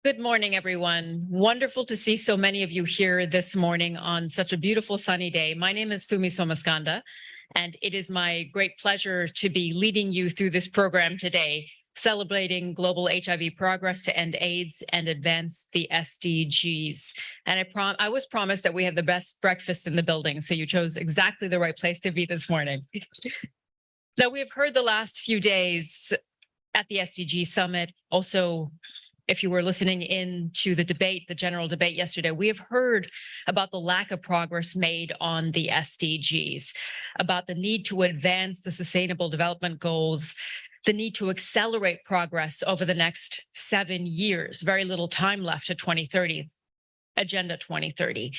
Good morning, everyone. Wonderful to see so many of you here this morning on such a beautiful sunny day. My name is Sumi Somaskanda, and it is my great pleasure to be leading you through this program today, celebrating global HIV progress to end AIDS and advance the SDGs. And I was promised that we have the best breakfast in the building, so you chose exactly the right place to be this morning. Now, we have heard the last few days at the SDG Summit, also if you were listening in to the debate, the general debate yesterday, we have heard about the lack of progress made on the SDGs, about the need to advance the Sustainable Development Goals, the need to accelerate progress over the next 7 years, very little time left to 2030, Agenda 2030.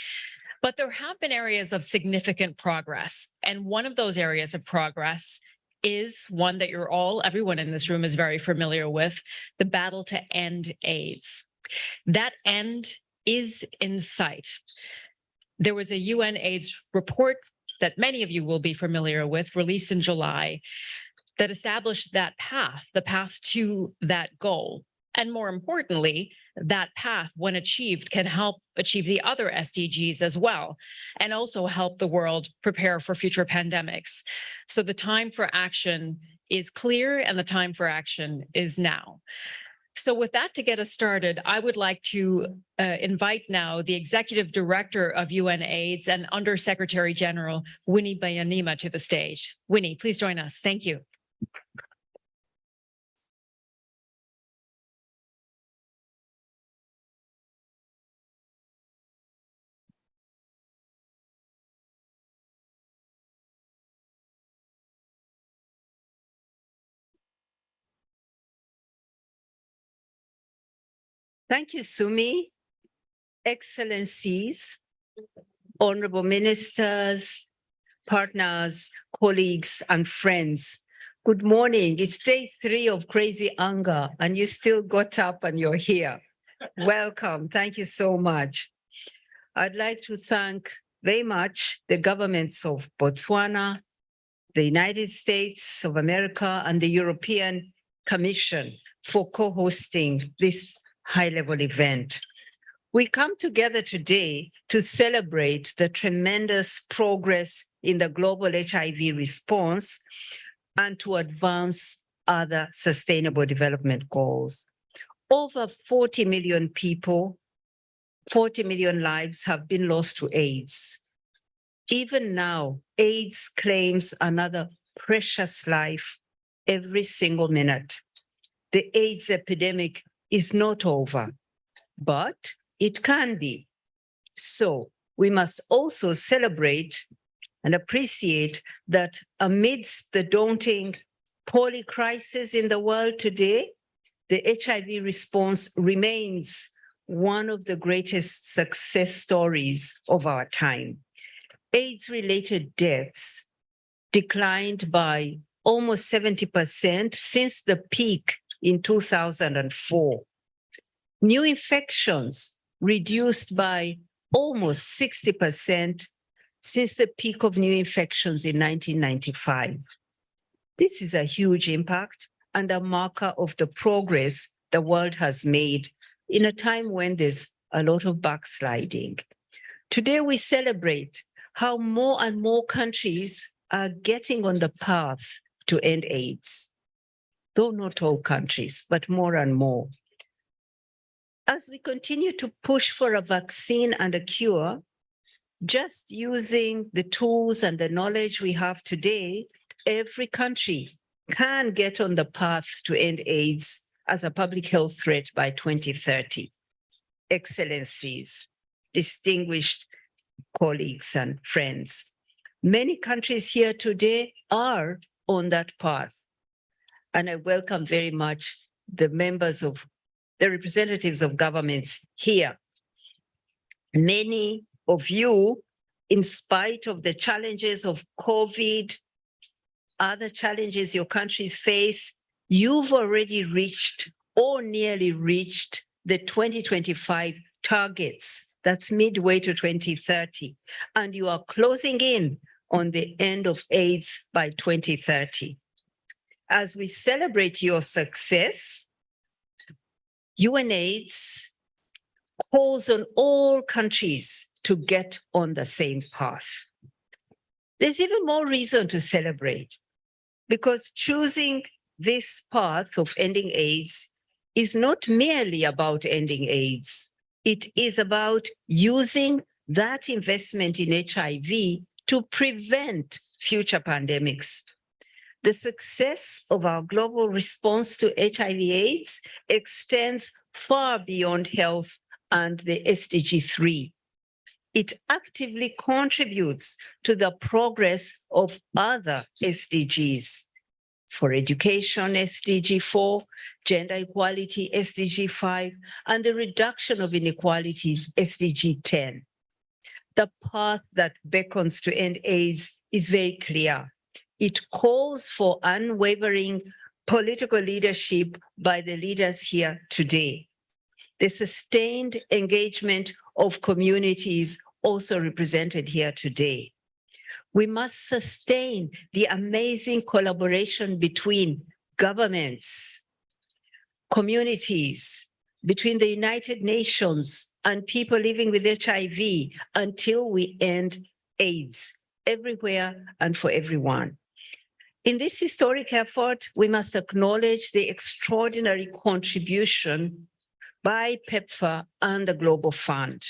But there have been areas of significant progress. And one of those areas of progress is one that everyone in this room is very familiar with, the battle to end AIDS. That end is in sight. There was a UNAIDS report that many of you will be familiar with, released in July, that established that path, the path to that goal. And more importantly, that path, when achieved, can help achieve the other SDGs as well, and also help the world prepare for future pandemics. So the time for action is clear, and the time for action is now. So with that, to get us started, I would like to invite now the Executive Director of UNAIDS and Undersecretary General, Winnie Byanyima, to the stage. Winnie, please join us. Thank you. Thank you, Sumi. Excellencies, honorable ministers, partners, colleagues, and friends. Good morning. It's day 3 of Crazy Anger, and you still got up and you're here. Welcome. Thank you so much. I'd like to thank very much the governments of Botswana, the United States of America, and the European Commission for co-hosting this high-level event. We come together today to celebrate the tremendous progress in the global HIV response and to advance other sustainable development goals. Over 40 million people, 40 million lives have been lost to AIDS. Even now, AIDS claims another precious life every single minute. The AIDS epidemic is not over, but it can be. So we must also celebrate and appreciate that amidst the daunting polycrisis in the world today, the HIV response remains one of the greatest success stories of our time. AIDS-related deaths declined by almost 70% since the peak in 2004. New infections reduced by almost 60% since the peak of new infections in 1995. This is a huge impact and a marker of the progress the world has made in a time when there's a lot of backsliding. Today we celebrate how more and more countries are getting on the path to end AIDS. Though not all countries, but more and more. As we continue to push for a vaccine and a cure, just using the tools and the knowledge we have today, every country can get on the path to end AIDS as a public health threat by 2030. Excellencies, distinguished colleagues and friends, many countries here today are on that path. And I welcome very much the representatives of governments here. Many of you in spite of the challenges of COVID, other challenges your countries face, you've already reached or nearly reached the 2025 targets. That's midway to 2030. And you are closing in on the end of AIDS by 2030. As we celebrate your success, UNAIDS calls on all countries to get on the same path. There's even more reason to celebrate, because choosing this path of ending AIDS is not merely about ending AIDS. It is about using that investment in HIV to prevent future pandemics. The success of our global response to HIV/AIDS extends far beyond health and the SDG 3. It actively contributes to the progress of other SDGs. For education, SDG 4, gender equality, SDG 5, and the reduction of inequalities, SDG 10. The path that beckons to end AIDS is very clear. It calls for unwavering political leadership by the leaders here today. The sustained engagement of communities also represented here today. We must sustain the amazing collaboration between governments, communities, between the United Nations and people living with HIV until we end AIDS everywhere and for everyone. In this historic effort, we must acknowledge the extraordinary contribution by PEPFAR and the Global Fund.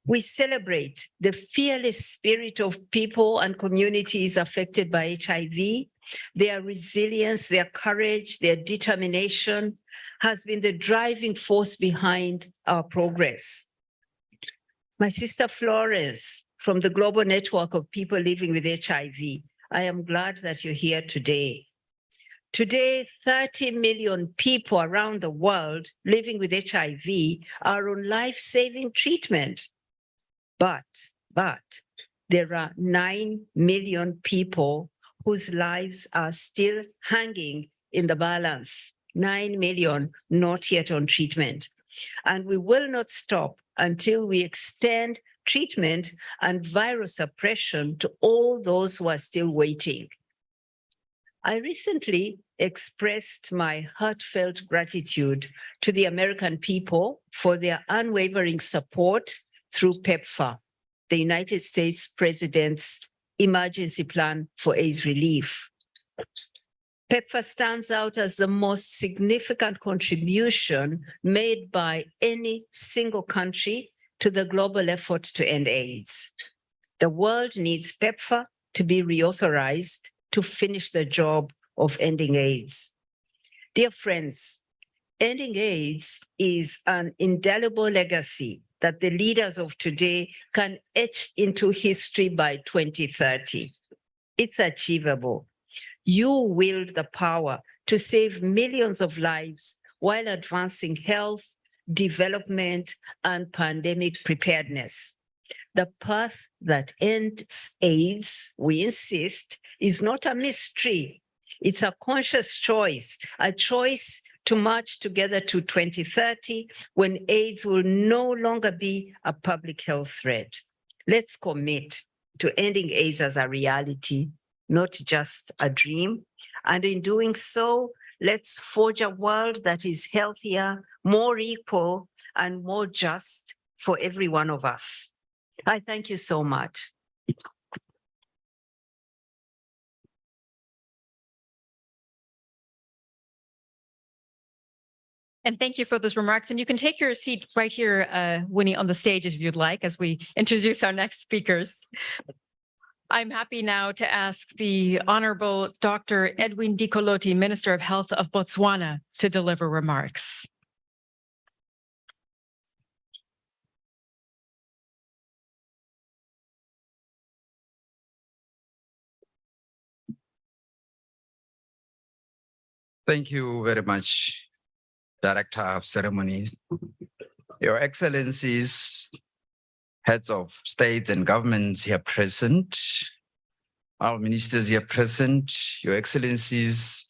We celebrate the fearless spirit of people and communities affected by HIV. Their resilience, their courage, their determination has been the driving force behind our progress. My sister Flores from the Global Network of People Living with HIV, I am glad that you're here today. Today, 30 million people around the world living with HIV are on life-saving treatment. But there are 9 million people whose lives are still hanging in the balance. 9 million not yet on treatment. And we will not stop until we extend treatment and virus suppression to all those who are still waiting. I recently expressed my heartfelt gratitude to the American people for their unwavering support through PEPFAR, the United States President's emergency plan for AIDS relief. PEPFAR stands out as the most significant contribution made by any single country to the global effort to end AIDS. The world needs PEPFAR to be reauthorized to finish the job of ending AIDS. Dear friends, ending AIDS is an indelible legacy that the leaders of today can etch into history by 2030. It's achievable. You wield the power to save millions of lives while advancing health, development, and pandemic preparedness. The path that ends AIDS, we insist, is not a mystery. It's a conscious choice, a choice to march together to 2030 when AIDS will no longer be a public health threat. Let's commit to ending AIDS as a reality, not just a dream. And in doing so, let's forge a world that is healthier, more equal, and more just for every one of us. I thank you so much. And thank you for those remarks. And you can take your seat right here, Winnie, on the stage if you'd like, as we introduce our next speakers. I'm happy now to ask the Honorable Dr. Edwin Dikolotti, Minister of Health of Botswana, to deliver remarks. Thank you very much, Director of Ceremonies, Your Excellencies, heads of states and governments here present, our ministers here present, Your Excellencies,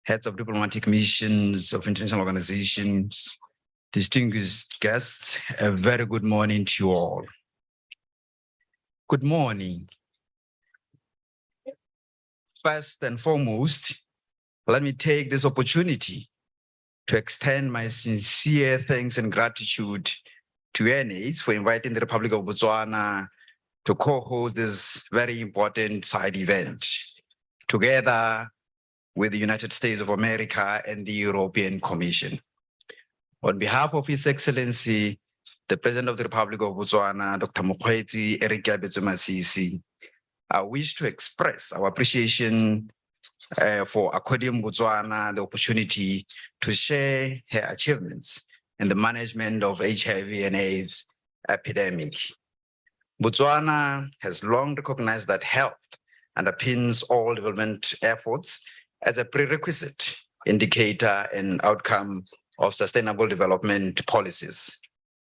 heads of diplomatic missions of international organizations, distinguished guests, a very good morning to you all. Good morning. First and foremost, let me take this opportunity to extend my sincere thanks and gratitude to UNAIDS for inviting the Republic of Botswana to co-host this very important side event, together with the United States of America and the European Commission. On behalf of His Excellency, the President of the Republic of Botswana, Dr. Mokgweetsi Eric Masisi, I wish to express our appreciation for according Botswana the opportunity to share her achievements in the management of HIV and AIDS epidemic. Botswana has long recognized that health underpins all development efforts as a prerequisite indicator and outcome of sustainable development policies.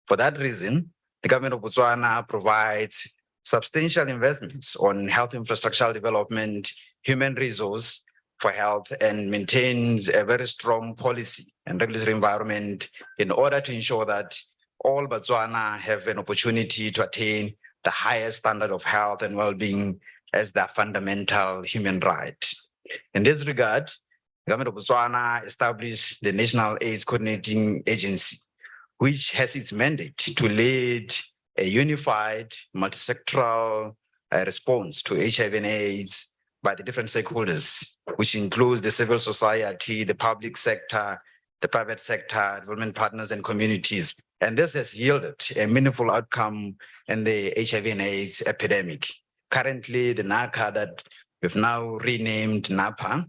For that reason, the government of Botswana provides substantial investments on health infrastructural development, human resource for health, and maintains a very strong policy and regulatory environment in order to ensure that all Botswana have an opportunity to attain the highest standard of health and well-being as their fundamental human right. In this regard, the government of Botswana established the National AIDS Coordinating Agency, which has its mandate to lead a unified, multi-sectoral response to HIV and AIDS by the different stakeholders, which includes the civil society, the public sector, the private sector, development partners, and communities. And this has yielded a meaningful outcome in the HIV and AIDS epidemic. Currently, the NACA that we've now renamed NAPA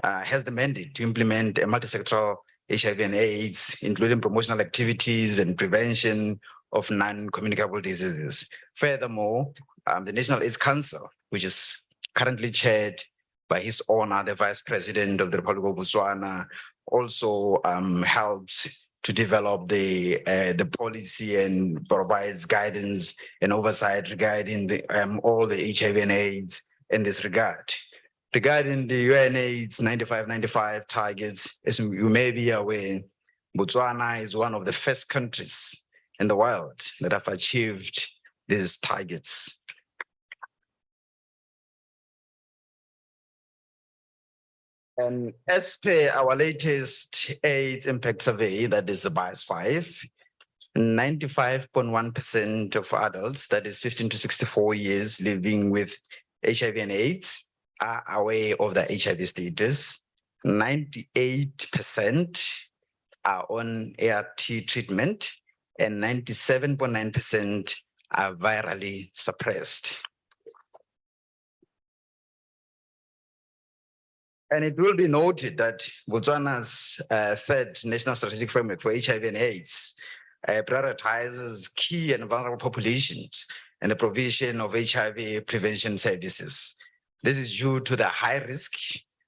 has the mandate to implement a multi-sectoral HIV and AIDS, including promotional activities and prevention of non-communicable diseases. Furthermore, the National AIDS Council, which is currently chaired by His Honor, the Vice President of the Republic of Botswana, also helps to develop the policy and provides guidance and oversight regarding all the HIV and AIDS in this regard. Regarding the UNAIDS 95-95 targets, as you may be aware, Botswana is one of the first countries in the world that have achieved these targets. And as per our latest AIDS impact survey, that is the BIAS-5, 95.1% of adults, that is 15 to 64 years, living with HIV and AIDS are aware of the HIV status. 98% are on ART treatment, and 97.9% are virally suppressed. And it will be noted that Botswana's third national strategic framework for HIV and AIDS prioritizes key and vulnerable populations and the provision of HIV prevention services. This is due to the high risk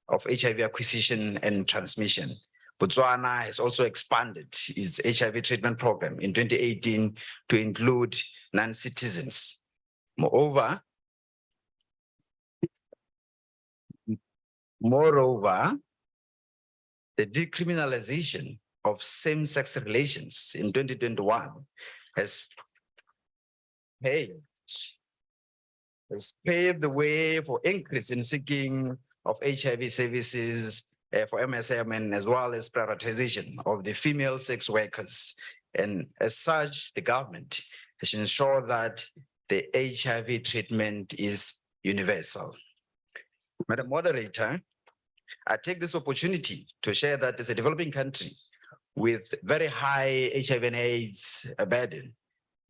of HIV acquisition and transmission. Botswana has also expanded its HIV treatment program in 2018 to include non-citizens. Moreover, the decriminalization of same-sex relations in 2021 has paved the way for increase in seeking of HIV services for MSM, and as well as prioritization of the female sex workers. And as such, the government has ensured that the HIV treatment is universal. Madam Moderator, I take this opportunity to share that as a developing country with very high HIV and AIDS burden,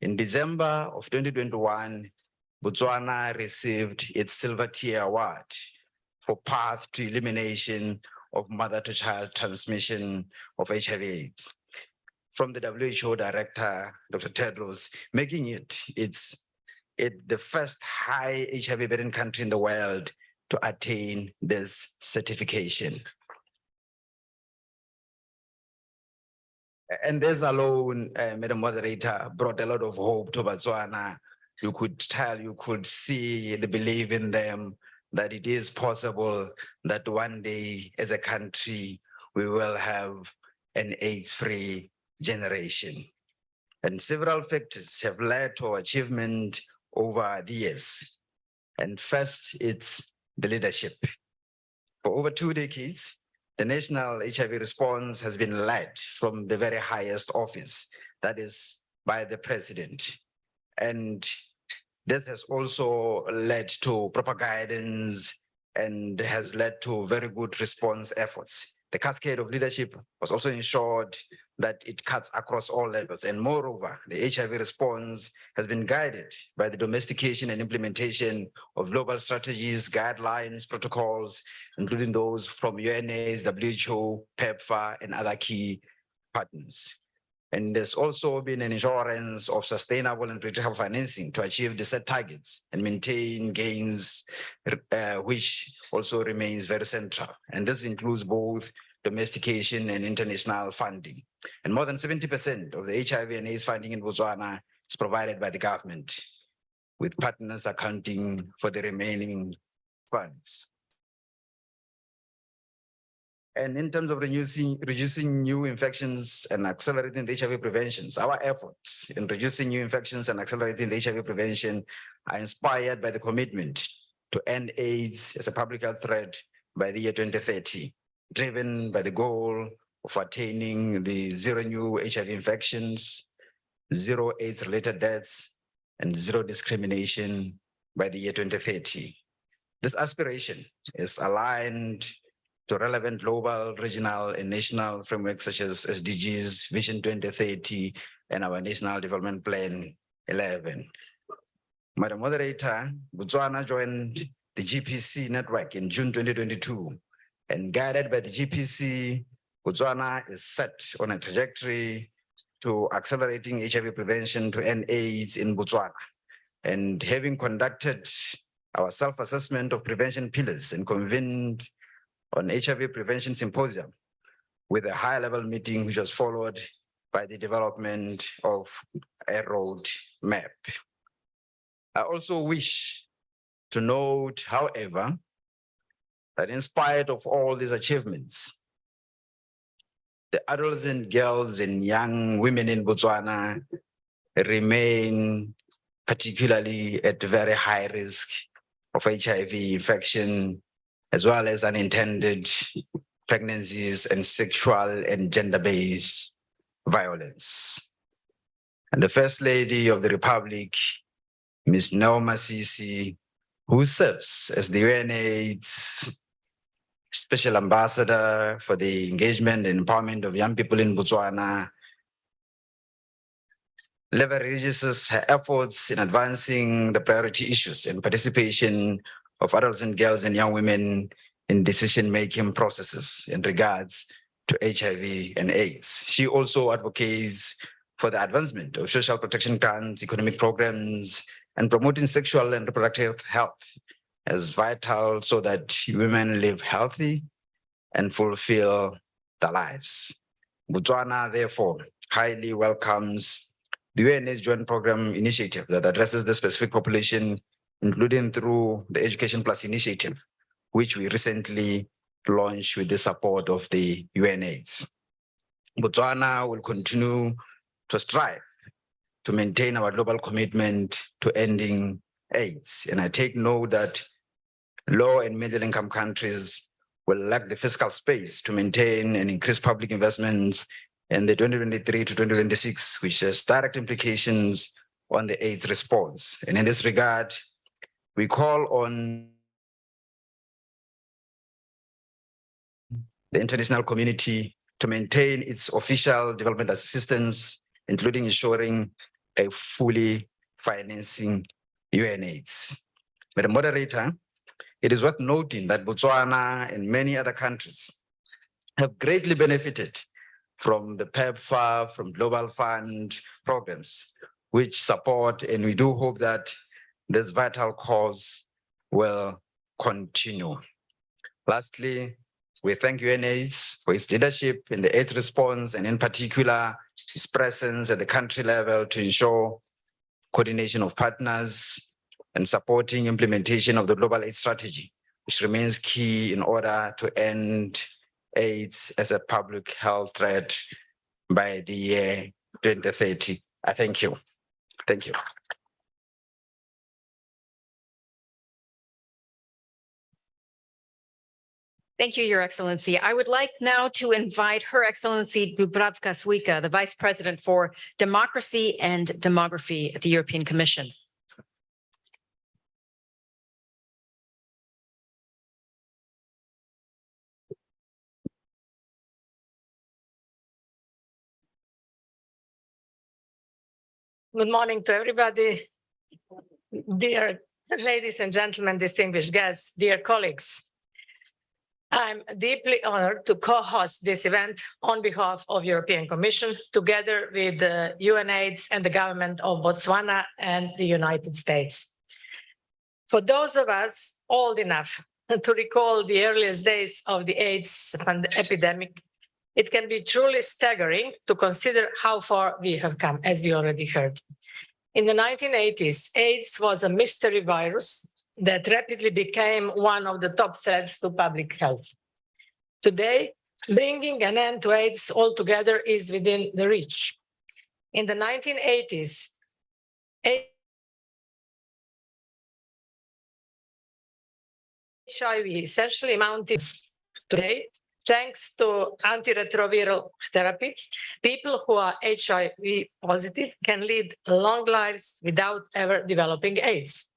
in December of 2021, Botswana received its Silver Tier Award for path to elimination of mother-to-child transmission of HIV/AIDS from the WHO Director, Dr. Tedros, making it the first high HIV burden country in the world to attain this certification. And this alone, Madam Moderator, brought a lot of hope to Botswana. You could tell, you could see the belief in them that it is possible that one day as a country, we will have an AIDS-free generation. And several factors have led to achievement over the years. And first, it's the leadership. For over 2 decades, the national HIV response has been led from the very highest office, that is by the president. And this has also led to proper guidance and has led to very good response efforts. The cascade of leadership was also ensured that it cuts across all levels. And moreover, the HIV response has been guided by the domestication and implementation of global strategies, guidelines, protocols, including those from UNAIDS, WHO, PEPFAR, and other key partners. And there's also been an assurance of sustainable and predictable financing to achieve the set targets and maintain gains, which also remains very central. And this includes both domestication and international funding. And more than 70% of the HIV and AIDS funding in Botswana is provided by the government, with partners accounting for the remaining funds. And in terms of reducing new infections and accelerating the HIV preventions, our efforts in reducing new infections and accelerating the HIV prevention are inspired by the commitment to end AIDS as a public health threat by the year 2030, driven by the goal of attaining the zero new HIV infections, zero AIDS-related deaths, and zero discrimination by the year 2030. This aspiration is aligned to relevant global, regional, and national frameworks such as SDGs, Vision 2030, and our National Development Plan 11. Madam Moderator, Botswana joined the GPC network in June 2022, and guided by the GPC, Botswana is set on a trajectory to accelerating HIV prevention to end AIDS in Botswana. And having conducted our self-assessment of prevention pillars and convened on HIV prevention symposium with a high-level meeting which was followed by the development of a road map. I also wish to note, however, that in spite of all these achievements, the adolescent girls and young women in Botswana remain particularly at very high risk of HIV infection, as well as unintended pregnancies and sexual and gender-based violence. And the First Lady of the Republic, Ms. Naoma Sisi, who serves as the UNAIDS Special Ambassador for the engagement and empowerment of young people in Botswana, leverages her efforts in advancing the priority issues and participation of adolescent girls and young women in decision-making processes in regards to HIV and AIDS. She also advocates for the advancement of social protection grants, economic programs, and promoting sexual and reproductive health as vital so that women live healthy and fulfill their lives. Botswana, therefore, highly welcomes the UNAIDS Joint Program Initiative that addresses the specific population, including through the Education Plus initiative, which we recently launched with the support of the UNAIDS. Botswana will continue to strive to maintain our global commitment to ending AIDS. And I take note that low and middle income countries will lack the fiscal space to maintain and increase public investments in the 2023 to 2026, which has direct implications on the AIDS response. And in this regard, we call on the international community to maintain its official development assistance, including ensuring a fully financing UNAIDS. Madam Moderator, it is worth noting that Botswana and many other countries have greatly benefited from the PEPFAR, from Global Fund programs, which support, and we do hope that this vital cause will continue. Lastly, We thank UNAIDS for its leadership in the AIDS response and in particular, its presence at the country level to ensure coordination of partners and supporting implementation of the global AIDS strategy, which remains key in order to end AIDS as a public health threat by the year 2030. I thank you. Thank you. Thank you, Your Excellency. I would like now to invite Her Excellency Dubravka Suika, the Vice President for Democracy and Demography at the European Commission. Good morning to everybody. Dear ladies and gentlemen, distinguished guests, dear colleagues. I'm deeply honored to co-host this event on behalf of European Commission, together with the UNAIDS and the government of Botswana and the United States. For those of us old enough to recall the earliest days of the AIDS epidemic, it can be truly staggering to consider how far we have come, as we already heard. In the 1980s, AIDS was a mystery virus that rapidly became one of the top threats to public health. Today, bringing an end to AIDS altogether is within the reach. In the 1980s, HIV essentially mounted. Today, thanks to antiretroviral therapy, people who are HIV positive can lead long lives without ever developing AIDS.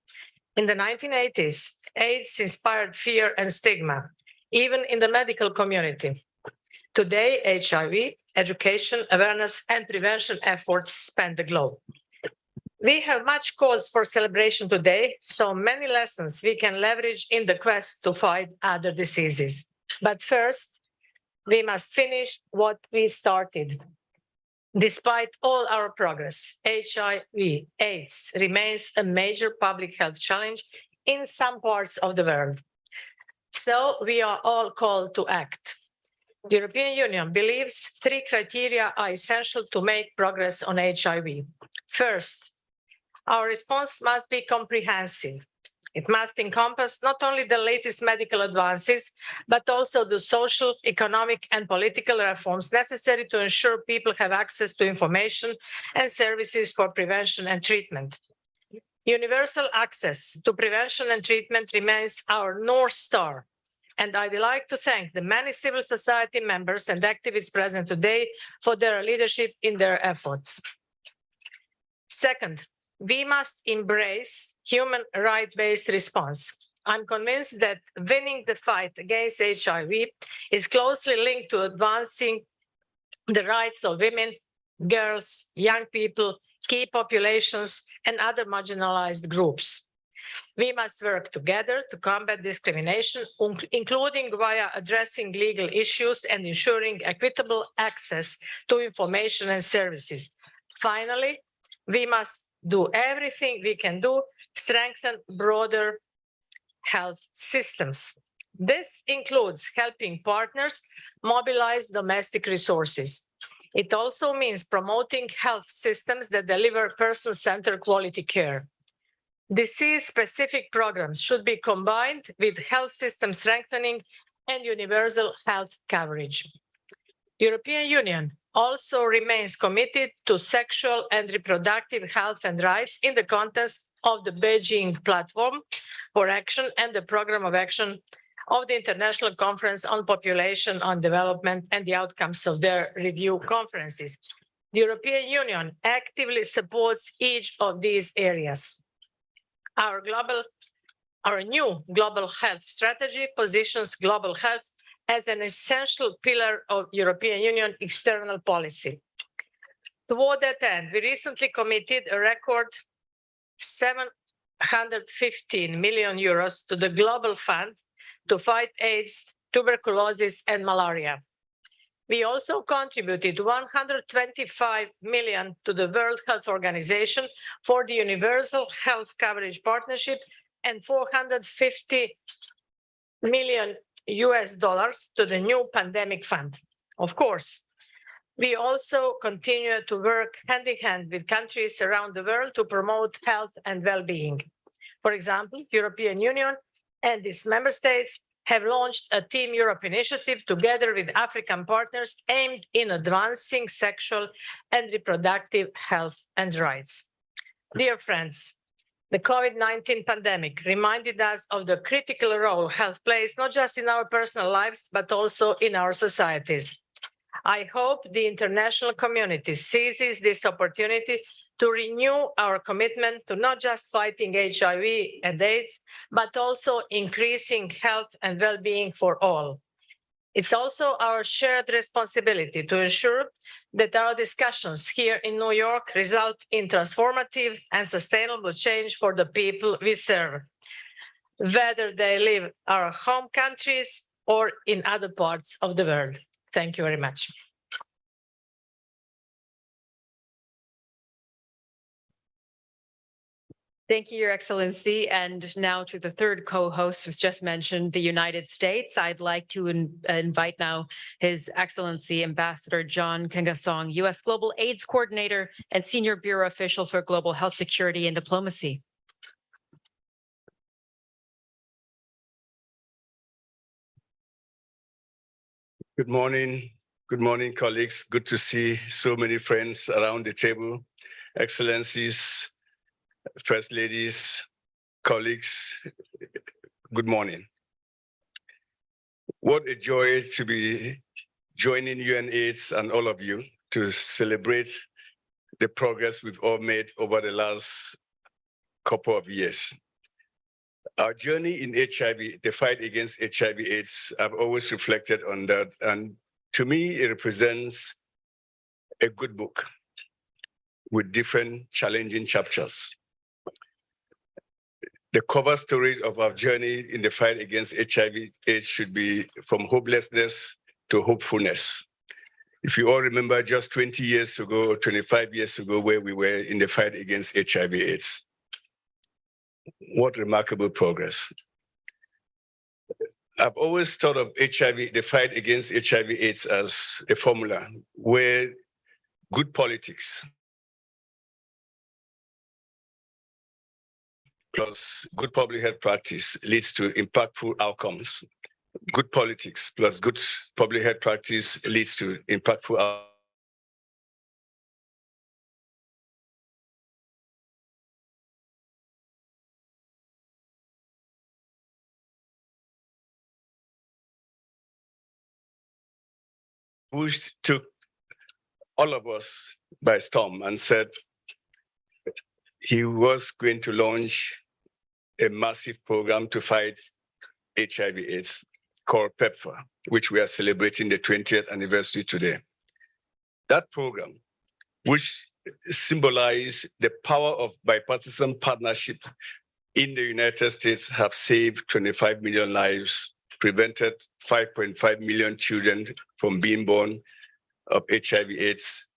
In the 1980s, AIDS inspired fear and stigma, even in the medical community. Today, HIV, education, awareness, and prevention efforts span the globe. We have much cause for celebration today, so many lessons we can leverage in the quest to fight other diseases. But first, we must finish what we started. Despite all our progress, HIV, AIDS remains a major public health challenge in some parts of the world. So we are all called to act. The European Union believes three criteria are essential to make progress on HIV. First, our response must be comprehensive. It must encompass not only the latest medical advances, but also the social, economic, and political reforms necessary to ensure people have access to information and services for prevention and treatment. Universal access to prevention and treatment remains our North Star. And I'd like to thank the many civil society members and activists present today for their leadership in their efforts. Second, we must embrace human right-based response. I'm convinced that winning the fight against HIV is closely linked to advancing the rights of women, girls, young people, key populations, and other marginalized groups. We must work together to combat discrimination, including via addressing legal issues and ensuring equitable access to information and services. Finally, we must do everything we can do to strengthen broader health systems. This includes helping partners mobilize domestic resources. It also means promoting health systems that deliver person-centered quality care. Disease-specific programs should be combined with health system strengthening and universal health coverage. The European Union also remains committed to sexual and reproductive health and rights in the context of the Beijing Platform for Action and the Program of Action of the International Conference on Population on Development and the outcomes of their review conferences. The European Union actively supports each of these areas. Our new global health strategy positions global health as an essential pillar of European Union external policy. Toward that end, we recently committed a record 715 million euros to the Global Fund to fight AIDS, tuberculosis, and malaria. We also contributed 125 million to the World Health Organization for the Universal Health Coverage Partnership and 450 million US dollars to the new pandemic fund. Of course, we also continue to work hand in hand with countries around the world to promote health and well-being. For example, European Union and its member states have launched a Team Europe initiative together with African partners aimed in advancing sexual and reproductive health and rights. Dear friends, the COVID-19 pandemic reminded us of the critical role health plays, not just in our personal lives, but also in our societies. I hope the international community seizes this opportunity to renew our commitment to not just fighting HIV and AIDS, but also increasing health and well-being for all. It's also our shared responsibility to ensure that our discussions here in New York result in transformative and sustainable change for the people we serve, whether they live in our home countries or in other parts of the world. Thank you very much. Thank you, Your Excellency. And now to the third co-host who's just mentioned, the United States. I'd like to invite now His Excellency Ambassador John Kengasong, U.S. Global AIDS Coordinator and Senior Bureau Official for Global Health Security and Diplomacy. Good morning. Good morning, colleagues. Good to see so many friends around the table. Excellencies, First Ladies, colleagues, good morning. What a joy to be joining UNAIDS and all of you to celebrate the progress we've all made over the last couple of years. Our journey in HIV, the fight against HIV/AIDS, I've always reflected on that. And to me, it represents a good book with different challenging chapters. The cover story of our journey in the fight against HIV/AIDS should be from hopelessness to hopefulness. If you all remember just 20 years ago, or 25 years ago, where we were in the fight against HIV/AIDS. What remarkable progress. I've always thought of HIV, the fight against HIV/AIDS, as a formula where good politics plus good public health practice leads to impactful outcomes. Good politics plus good public health practice leads to impactful outcomes. Bush took all of us by storm and said he was going to launch a massive program to fight HIV/AIDS called PEPFAR, which we are celebrating the 20th anniversary today. That program, which symbolized the power of bipartisan partnership in the United States, have saved 25 million lives, prevented 5.5 million children from being born of HIV/AIDS.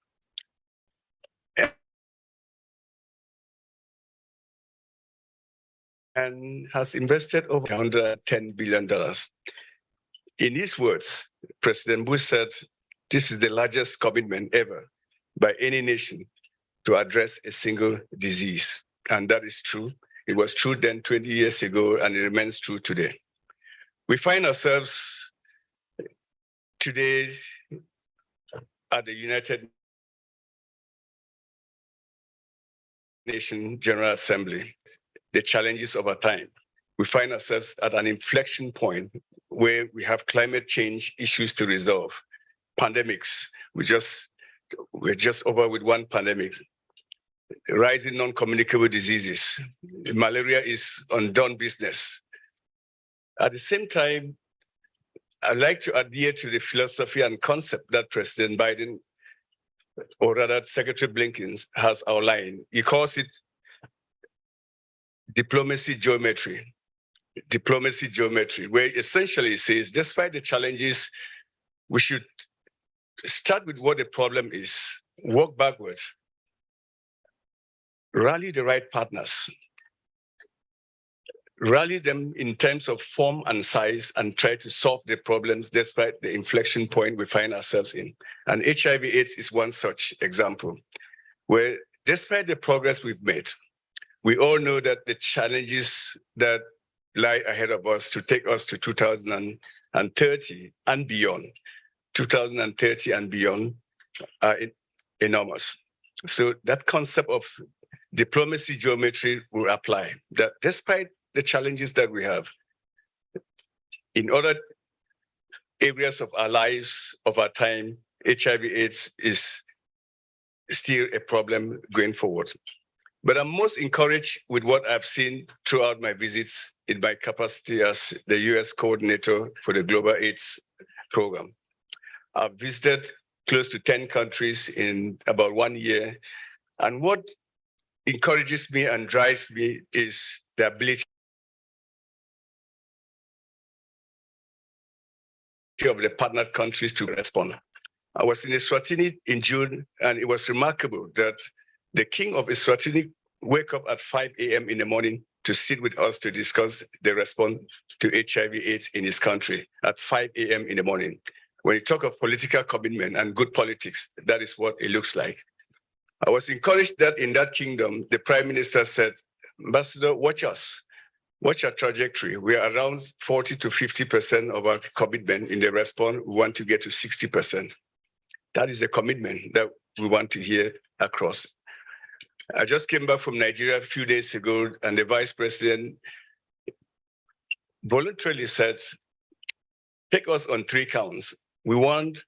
And has invested over $110 billion. In his words, President Bush said, this is the largest commitment ever by any nation to address a single disease. And that is true. It was true then 20 years ago, and it remains true today. We find ourselves today at the United Nations General Assembly, the challenges of our time. We find ourselves at an inflection point where we have climate change issues to resolve, pandemics. We're just over with one pandemic, rising non-communicable diseases. Malaria is undone business. At the same time, I'd like to adhere to the philosophy and concept that President Biden, or rather Secretary Blinken, has outlined. He calls it diplomacy geometry, where essentially it says, despite the challenges, we should start with what the problem is, work backwards, rally the right partners, rally them in terms of form and size, and try to solve the problems despite the inflection point we find ourselves in. And HIV/AIDS is one such example, where despite the progress we've made, we all know that the challenges that lie ahead of us to take us to 2030 and beyond, 2030 and beyond are enormous. So that concept of diplomacy geometry will apply, that despite the challenges that we have, in other areas of our lives, of our time, HIV/AIDS is still a problem going forward. But I'm most encouraged with what I've seen throughout my visits in my capacity as the US coordinator for the Global AIDS program. I've visited close to 10 countries in about 1 year. And what encourages me and drives me is the ability of the partner countries to respond. I was in Eswatini in June, and it was remarkable that the king of Eswatini wake up at 5 a.m. in the morning to sit with us to discuss the response to HIV/AIDS in his country at 5 a.m. in the morning. When you talk of political commitment and good politics, that is what it looks like. I was encouraged that in that kingdom, the prime minister said, Ambassador, watch us. Watch our trajectory. We are around 40 to 50% of our commitment in the response. We want to get to 60%. That is the commitment that we want to hear across. I just came back from Nigeria a few days ago, and the vice president voluntarily said, take us on 3 counts. We want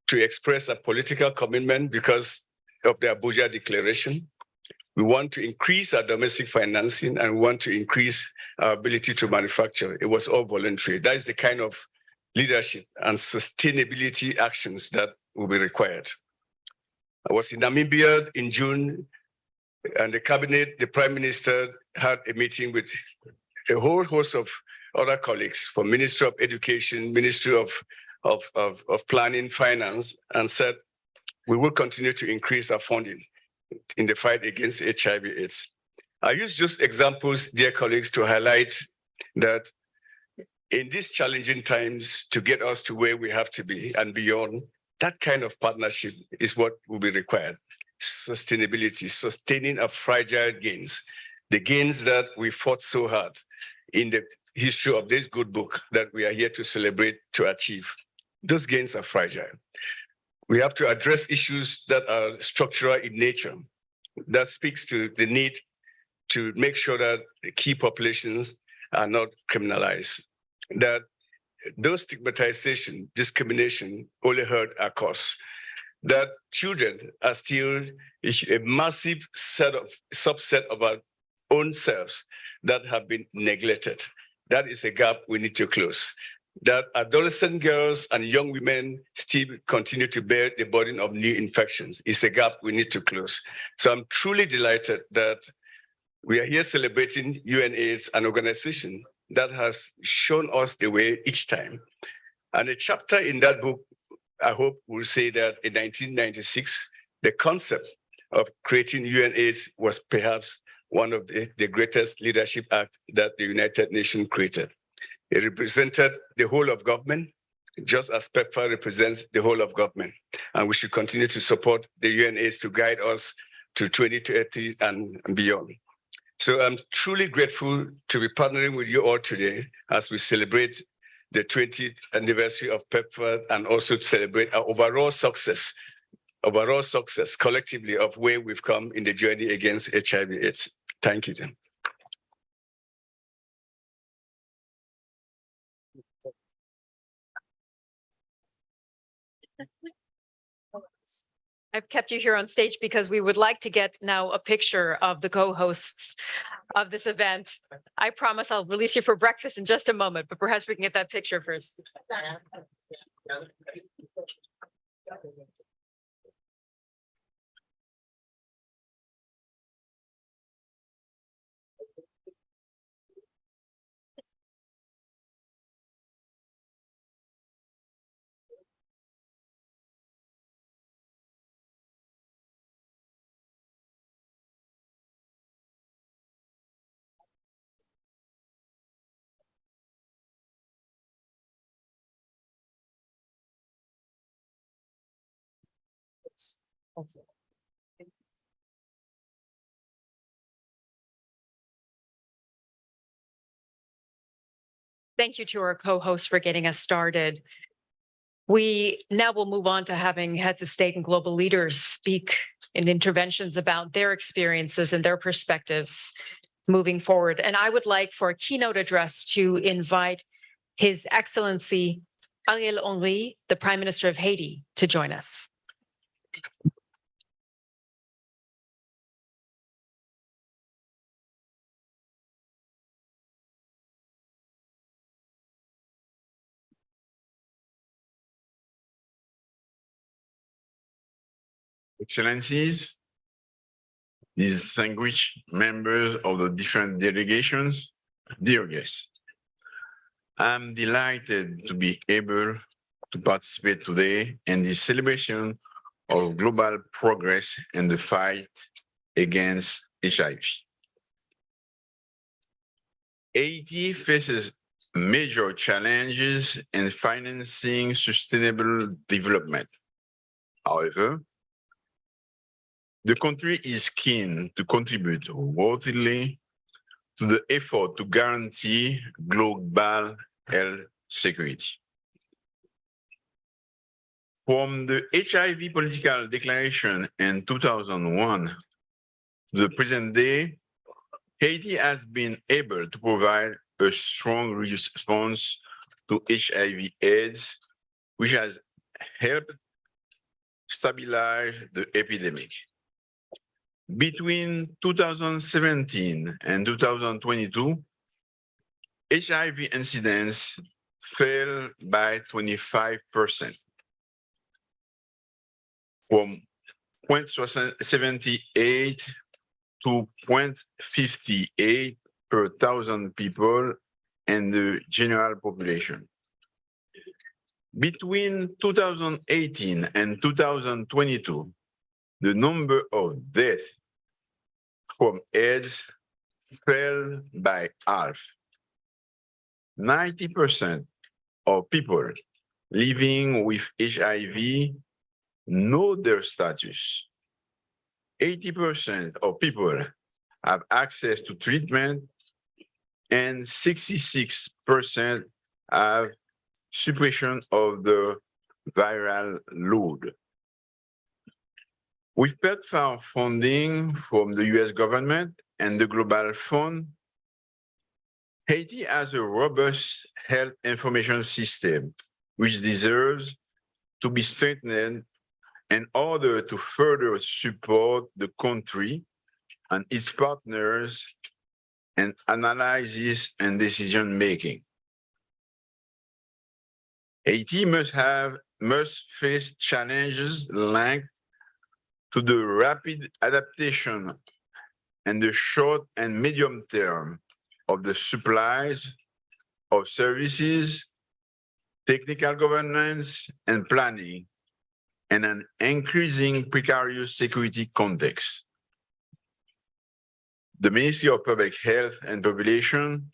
to express a political commitment because of the Abuja Declaration. We want to increase our domestic financing, and we want to increase our ability to manufacture. It was all voluntary. That is the kind of leadership and sustainability actions that will be required. I was in Namibia in June, and the cabinet, the prime minister had a meeting with a whole host of other colleagues from Ministry of Education, Ministry of Planning, Finance, and said, we will continue to increase our funding in the fight against HIV/AIDS. I use just examples, dear colleagues, to highlight that in these challenging times, to get us to where we have to be and beyond, that kind of partnership is what will be required. Sustainability, sustaining our fragile gains, the gains that we fought so hard in the history of this good book that we are here to celebrate, to achieve. Those gains are fragile. We have to address issues that are structural in nature. That speaks to the need to make sure that the key populations are not criminalized, that those stigmatization, discrimination only hurt our cause, that children are still a massive subset of our own selves that have been neglected. That is a gap we need to close. That adolescent girls and young women still continue to bear the burden of new infections is a gap we need to close. So I'm truly delighted that we are here celebrating UNAIDS, an organization that has shown us the way each time. And a chapter in that book, I hope, will say that in 1996, the concept of creating UNAIDS was perhaps one of the greatest leadership acts that the United Nations created. It represented the whole of government, just as PEPFAR represents the whole of government. And we should continue to support the UNAIDS to guide us to 2030 and beyond. So I'm truly grateful to be partnering with you all today as we celebrate the 20th anniversary of PEPFAR and also to celebrate our overall success collectively of where we've come in the journey against HIV/AIDS. Thank you, Jim. I've kept you here on stage because we would like to get now a picture of the co-hosts of this event. I promise I'll release you for breakfast in just a moment, but perhaps we can get that picture first. Thank you to our co-hosts for getting us started. We now will move on to having heads of state and global leaders speak in interventions about their experiences and their perspectives moving forward. And I would like for a keynote address to invite His Excellency Ariel Henry, the Prime Minister of Haiti, to join us. Excellencies, distinguished members of the different delegations, dear guests, I'm delighted to be able to participate today in this celebration of global progress in the fight against HIV. Haiti faces major challenges in financing sustainable development. However, the country is keen to contribute worthily to the effort to guarantee global health security. From the HIV political declaration in 2001 to the present day, Haiti has been able to provide a strong response to HIV/AIDS, which has helped stabilize the epidemic. Between 2017 and 2022, HIV incidence fell by 25%, from 0.78 to 0.58 per thousand people in the general population. Between 2018 and 2022, the number of deaths from AIDS fell by half. 90% of people living with HIV know their status. 80% of people have access to treatment, and 66% have suppression of the viral load. With PEPFAR funding from the US government and the Global Fund, Haiti has a robust health information system, which deserves to be strengthened in order to further support the country and its partners in analysis and decision-making. Haiti must face challenges linked to the rapid adaptation in the short and medium term of the supplies of services, technical governance, and planning in an increasing precarious security context. The Ministry of Public Health and Population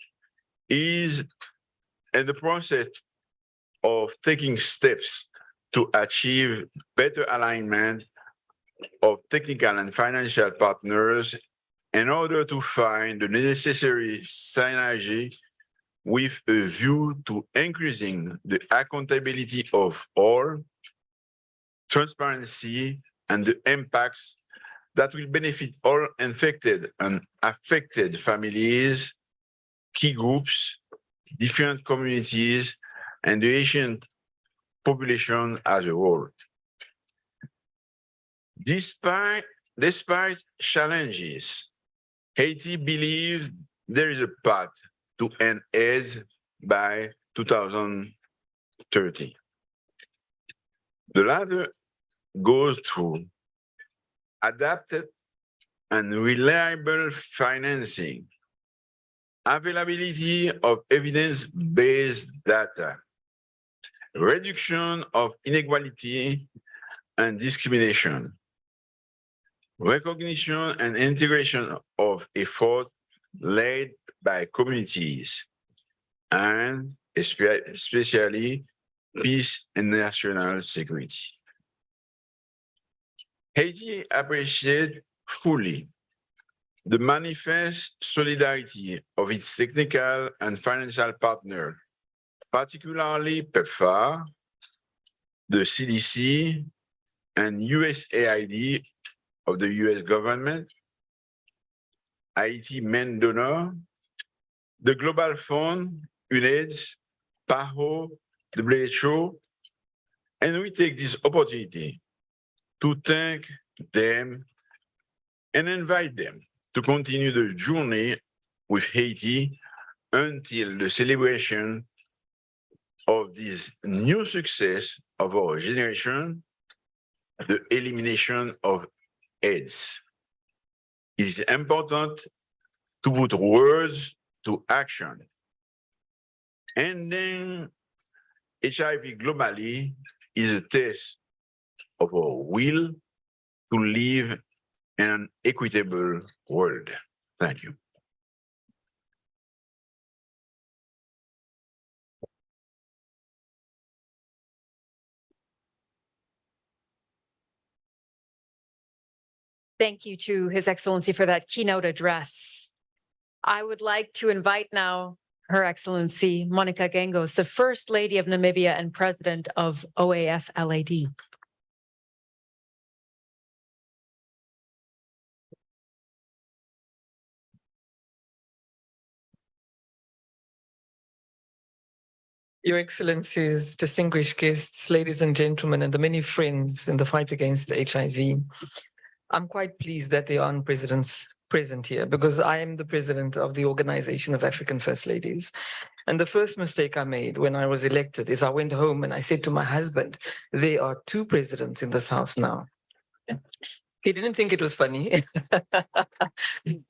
is in the process of taking steps to achieve better alignment of technical and financial partners in order to find the necessary synergy with a view to increasing the accountability of all, transparency, and the impacts that will benefit all infected and affected families, key groups, different communities, and the Asian population as a whole. Despite challenges, Haiti believes there is a path to end AIDS by 2030. The latter goes through adapted and reliable financing, availability of evidence-based data, reduction of inequality and discrimination, recognition and integration of effort led by communities, and especially peace and national security. Haiti appreciates fully the manifest solidarity of its technical and financial partners, particularly PEPFAR, the CDC, and USAID of the US government, Haiti main donor, the Global Fund, UNAIDS, PAHO, WHO, and we take this opportunity to thank them and invite them to continue the journey with Haiti until the celebration of this new success of our generation, the elimination of AIDS. It is important to put words to action. Ending HIV globally is a test of our will to live in an equitable world. Thank you. Thank you to His Excellency for that keynote address. I would like to invite now Her Excellency Monica Gengos, the First Lady of Namibia and President of OAF-LAD. Your Excellencies, distinguished guests, ladies and gentlemen, and the many friends in the fight against HIV. I'm quite pleased that there aren't presidents present here because I am the president of the Organization of African First Ladies. And the first mistake I made when I was elected is I went home and I said to my husband, there are two presidents in this house now. He didn't think it was funny.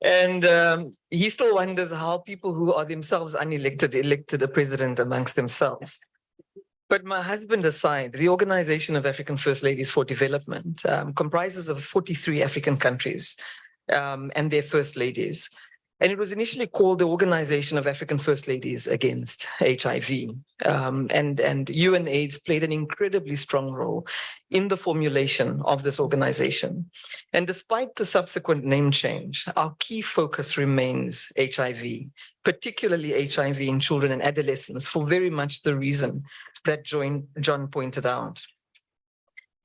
And he still wonders how people who are themselves unelected elected a president amongst themselves. But my husband aside, the Organization of African First Ladies for Development comprises of 43 African countries and their first ladies. And it was initially called the Organization of African First Ladies Against HIV. And UNAIDS played an incredibly strong role in the formulation of this organization. And despite the subsequent name change, our key focus remains HIV, particularly HIV in children and adolescents, for very much the reason that John pointed out.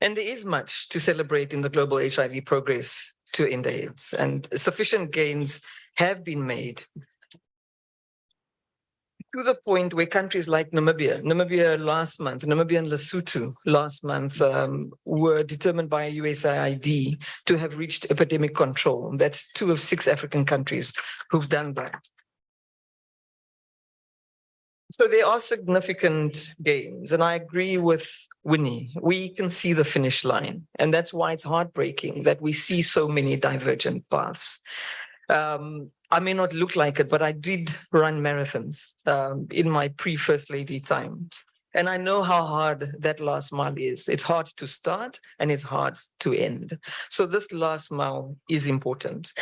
And there is much to celebrate in the global HIV progress to end AIDS, and sufficient gains have been made to the point where countries like Namibia and Lesotho last month were determined by USAID to have reached epidemic control. That's 2 of 6 African countries who've done that. So there are significant gains, and I agree with Winnie. We can see the finish line, and that's why it's heartbreaking that we see so many divergent paths. I may not look like it, but I did run marathons in my pre-First Lady time. And I know how hard that last mile is. It's hard to start and it's hard to end. So this last mile is important.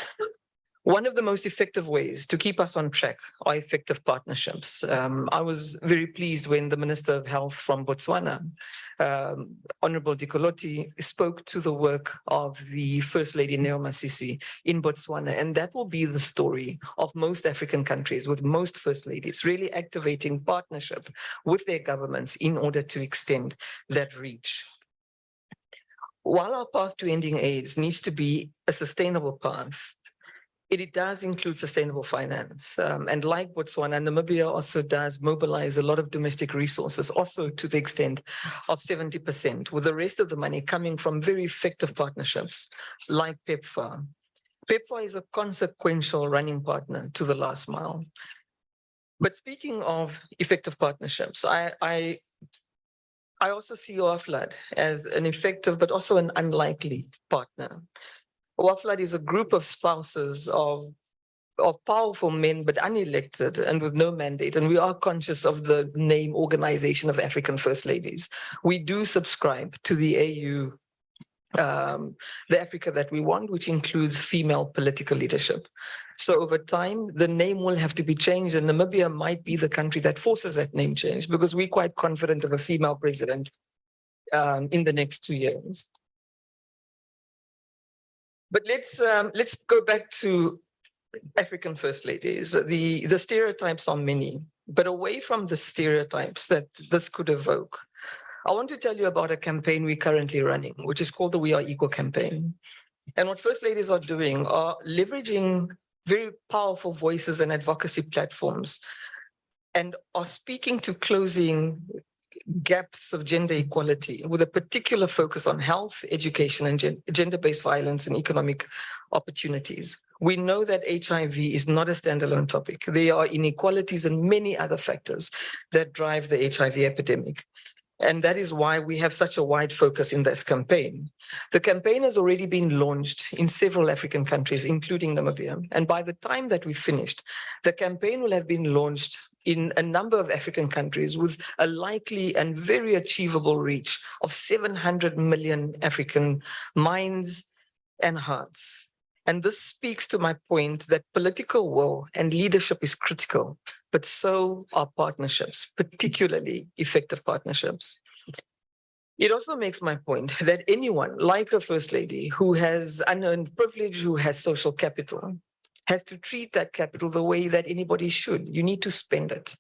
One of the most effective ways to keep us on track are effective partnerships. I was very pleased when the Minister of Health from Botswana, Honorable Dikolotti, spoke to the work of the First Lady Neo Masisi in Botswana. And that will be the story of most African countries, with most First Ladies really activating partnership with their governments in order to extend that reach. While our path to ending AIDS needs to be a sustainable path, it does include sustainable finance. And like Botswana, Namibia also does mobilize a lot of domestic resources, also to the extent of 70%, with the rest of the money coming from very effective partnerships like PEPFAR. PEPFAR is a consequential running partner to the last mile. But speaking of effective partnerships, I also see OAF-LAD as an effective but also an unlikely partner. OAF-LAD is a group of spouses of powerful men, but unelected and with no mandate. And we are conscious of the name Organization of African First Ladies. We do subscribe to the AU, the Africa that we want, which includes female political leadership. So over time, the name will have to be changed, and Namibia might be the country that forces that name change, because we're quite confident of a female president in the next 2 years. But let's go back to African first ladies. The stereotypes are many, but away from the stereotypes that this could evoke, I want to tell you about a campaign we're currently running, which is called the We Are Equal campaign. And what first ladies are doing are leveraging very powerful voices and advocacy platforms and are speaking to closing gaps of gender equality with a particular focus on health, education, and gender-based violence and economic opportunities. We know that HIV is not a standalone topic. There are inequalities and many other factors that drive the HIV epidemic. And that is why we have such a wide focus in this campaign. The campaign has already been launched in several African countries, including Namibia. And by the time that we finished, the campaign will have been launched in a number of African countries with a likely and very achievable reach of 700 million African minds and hearts. And this speaks to my point that political will and leadership is critical, but so are partnerships, particularly effective partnerships. It also makes my point that anyone like a first lady who has unearned privilege, who has social capital, has to treat that capital the way that anybody should. You need to spend it.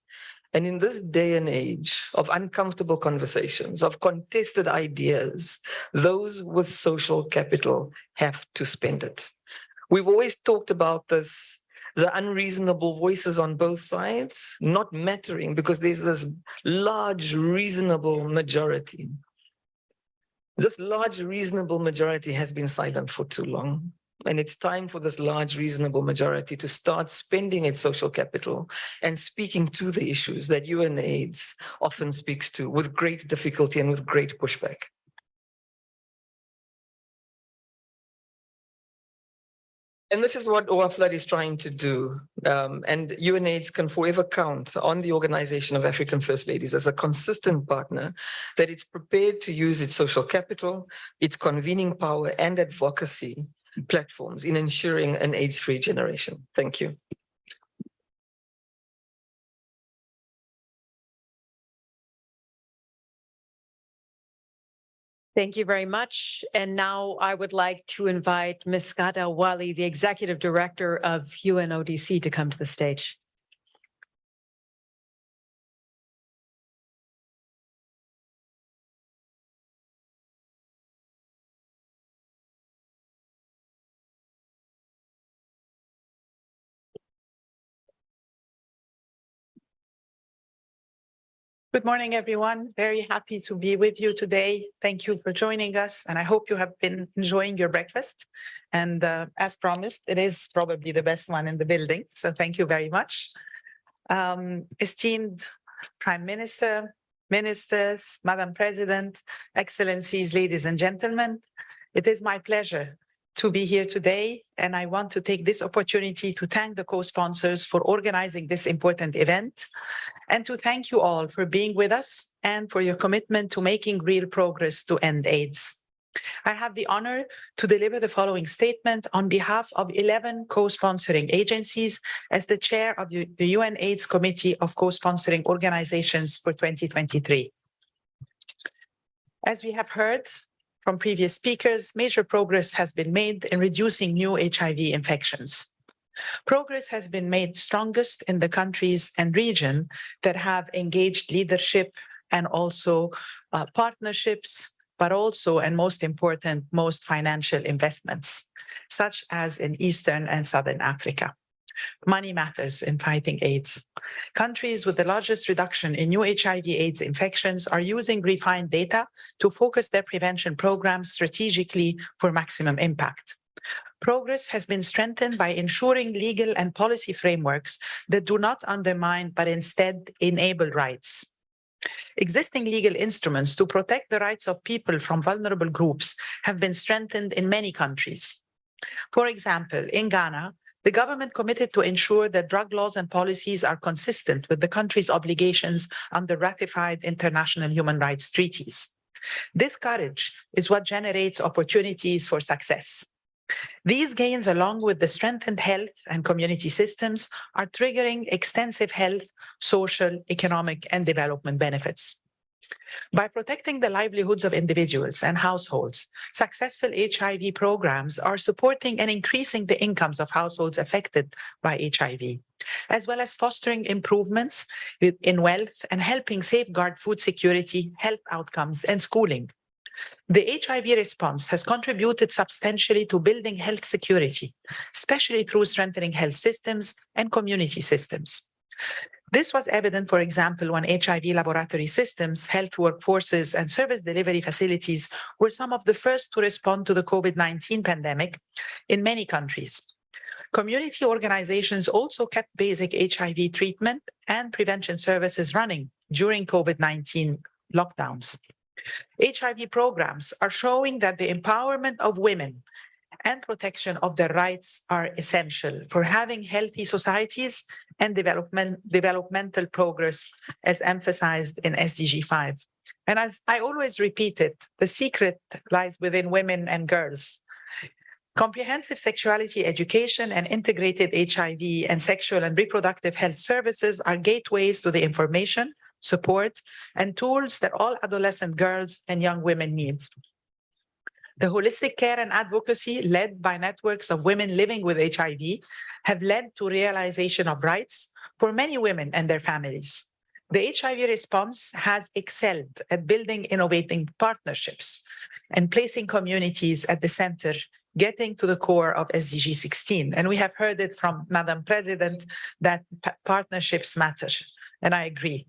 And in this day and age of uncomfortable conversations, of contested ideas, those with social capital have to spend it. We've always talked about this, the unreasonable voices on both sides not mattering because there's this large reasonable majority. This large reasonable majority has been silent for too long. And it's time for this large reasonable majority to start spending its social capital and speaking to the issues that UNAIDS often speaks to with great difficulty and with great pushback. And this is what OAFLAD is trying to do. And UNAIDS can forever count on the Organization of African First Ladies as a consistent partner, that it's prepared to use its social capital, its convening power and advocacy platforms in ensuring an AIDS-free generation. Thank you. Thank you very much. And now I would like to invite Ms. Gada Wali, the Executive Director of UNODC, to come to the stage. Good morning, everyone. Very happy to be with you today. Thank you for joining us, and I hope you have been enjoying your breakfast. And as promised, it is probably the best one in the building, so thank you very much. Esteemed Prime Minister, Ministers, Madam President, Excellencies, ladies and gentlemen, it is my pleasure to be here today, and I want to take this opportunity to thank the co-sponsors for organizing this important event, and to thank you all for being with us and for your commitment to making real progress to end AIDS. I have the honor to deliver the following statement on behalf of 11 co-sponsoring agencies as the chair of the UNAIDS Committee of Co-Sponsoring Organizations for 2023. As we have heard from previous speakers, major progress has been made in reducing new HIV infections. Progress has been made strongest in the countries and region that have engaged leadership and also partnerships, but also, and most important, most financial investments, such as in Eastern and Southern Africa. Money matters in fighting AIDS. Countries with the largest reduction in new HIV/AIDS infections are using refined data to focus their prevention programs strategically for maximum impact. Progress has been strengthened by ensuring legal and policy frameworks that do not undermine, but instead enable rights. Existing legal instruments to protect the rights of people from vulnerable groups have been strengthened in many countries. For example, in Ghana, the government committed to ensure that drug laws and policies are consistent with the country's obligations under ratified international human rights treaties. This courage is what generates opportunities for success. These gains, along with the strengthened health and community systems, are triggering extensive health, social, economic, and development benefits. By protecting the livelihoods of individuals and households, successful HIV programs are supporting and increasing the incomes of households affected by HIV, as well as fostering improvements in wealth and helping safeguard food security, health outcomes, and schooling. The HIV response has contributed substantially to building health security, especially through strengthening health systems and community systems. This was evident, for example, when HIV laboratory systems, health workforces, and service delivery facilities were some of the first to respond to the COVID-19 pandemic in many countries. Community organizations also kept basic HIV treatment and prevention services running during COVID-19 lockdowns. HIV programs are showing that the empowerment of women and protection of their rights are essential for having healthy societies and developmental progress, as emphasized in SDG 5. And as I always repeat it, the secret lies within women and girls. Comprehensive sexuality education and integrated HIV and sexual and reproductive health services are gateways to the information, support, and tools that all adolescent girls and young women need. The holistic care and advocacy led by networks of women living with HIV have led to realization of rights for many women and their families. The HIV response has excelled at building innovating partnerships and placing communities at the center, getting to the core of SDG 16. And we have heard it from Madam President that partnerships matter, and I agree.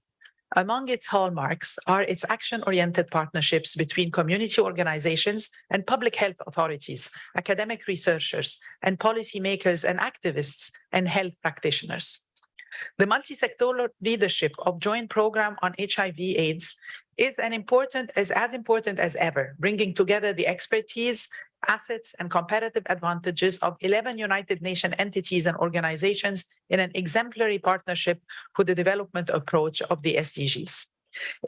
Among its hallmarks are its action-oriented partnerships between community organizations and public health authorities, academic researchers, and policymakers and activists and health practitioners. The multi-sectoral leadership of Joint Program on HIV/AIDS is as important as ever, bringing together the expertise, assets, and competitive advantages of 11 United Nations entities and organizations in an exemplary partnership for the development approach of the SDGs.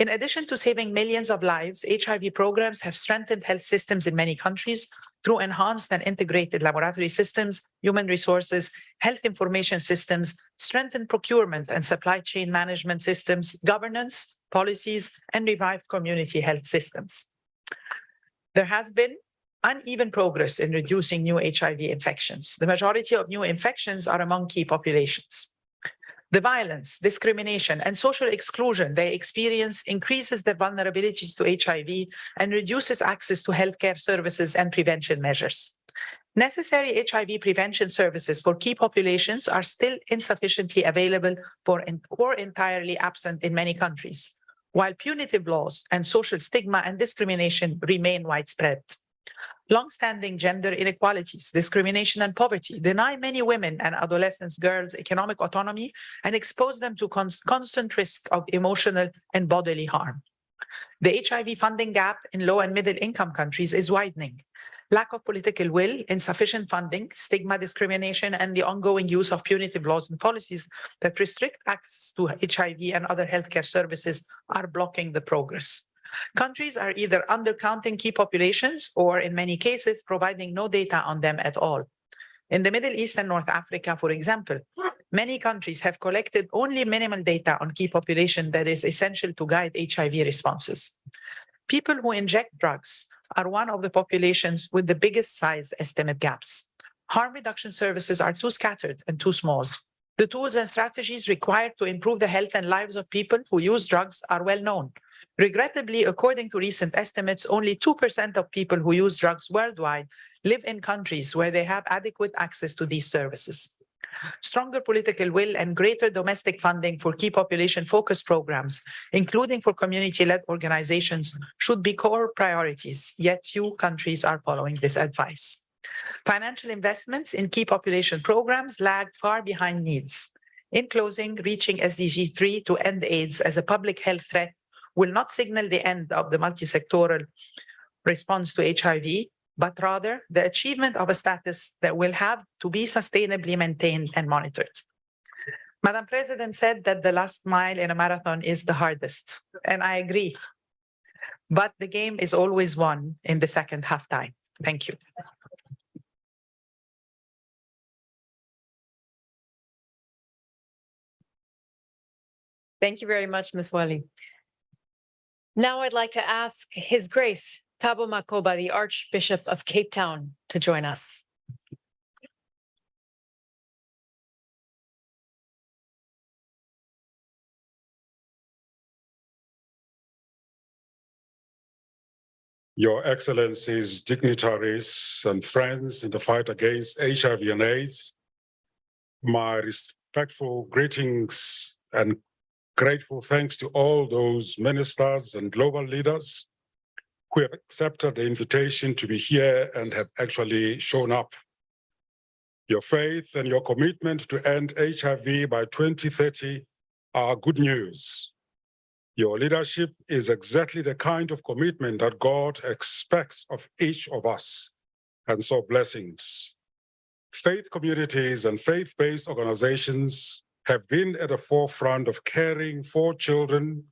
In addition to saving millions of lives, HIV programs have strengthened health systems in many countries through enhanced and integrated laboratory systems, human resources, health information systems, strengthened procurement and supply chain management systems, governance, policies, and revived community health systems. There has been uneven progress in reducing new HIV infections. The majority of new infections are among key populations. The violence, discrimination, and social exclusion they experience increases their vulnerability to HIV and reduces access to healthcare services and prevention measures. Necessary HIV prevention services for key populations are still insufficiently available or entirely absent in many countries, while punitive laws and social stigma and discrimination remain widespread. Long-standing gender inequalities, discrimination, and poverty deny many women and adolescent girls economic autonomy and expose them to constant risk of emotional and bodily harm. The HIV funding gap in low and middle income countries is widening. Lack of political will, insufficient funding, stigma, discrimination, and the ongoing use of punitive laws and policies that restrict access to HIV and other healthcare services are blocking the progress. Countries are either undercounting key populations or, in many cases, providing no data on them at all. In the Middle East and North Africa, for example, many countries have collected only minimal data on key population that is essential to guide HIV responses. People who inject drugs are one of the populations with the biggest size estimate gaps. Harm reduction services are too scattered and too small. The tools and strategies required to improve the health and lives of people who use drugs are well known. Regrettably, according to recent estimates, only 2% of people who use drugs worldwide live in countries where they have adequate access to these services. Stronger political will and greater domestic funding for key population-focused programs, including for community-led organizations, should be core priorities, yet few countries are following this advice. Financial investments in key population programs lag far behind needs. In closing, reaching SDG 3 to end AIDS as a public health threat will not signal the end of the multi-sectoral response to HIV, but rather the achievement of a status that will have to be sustainably maintained and monitored. Madam President said that the last mile in a marathon is the hardest, and I agree. But the game is always won in the second halftime. Thank you. Thank you very much, Ms. Wali. Now I'd like to ask His Grace Thabo Makgoba, the Archbishop of Cape Town, to join us. Your Excellencies, dignitaries, and friends in the fight against HIV and AIDS, my respectful greetings and grateful thanks to all those ministers and global leaders who have accepted the invitation to be here and have actually shown up. Your faith and your commitment to end HIV by 2030 are good news. Your leadership is exactly the kind of commitment that God expects of each of us, and so blessings. Faith communities and faith-based organizations have been at the forefront of caring for children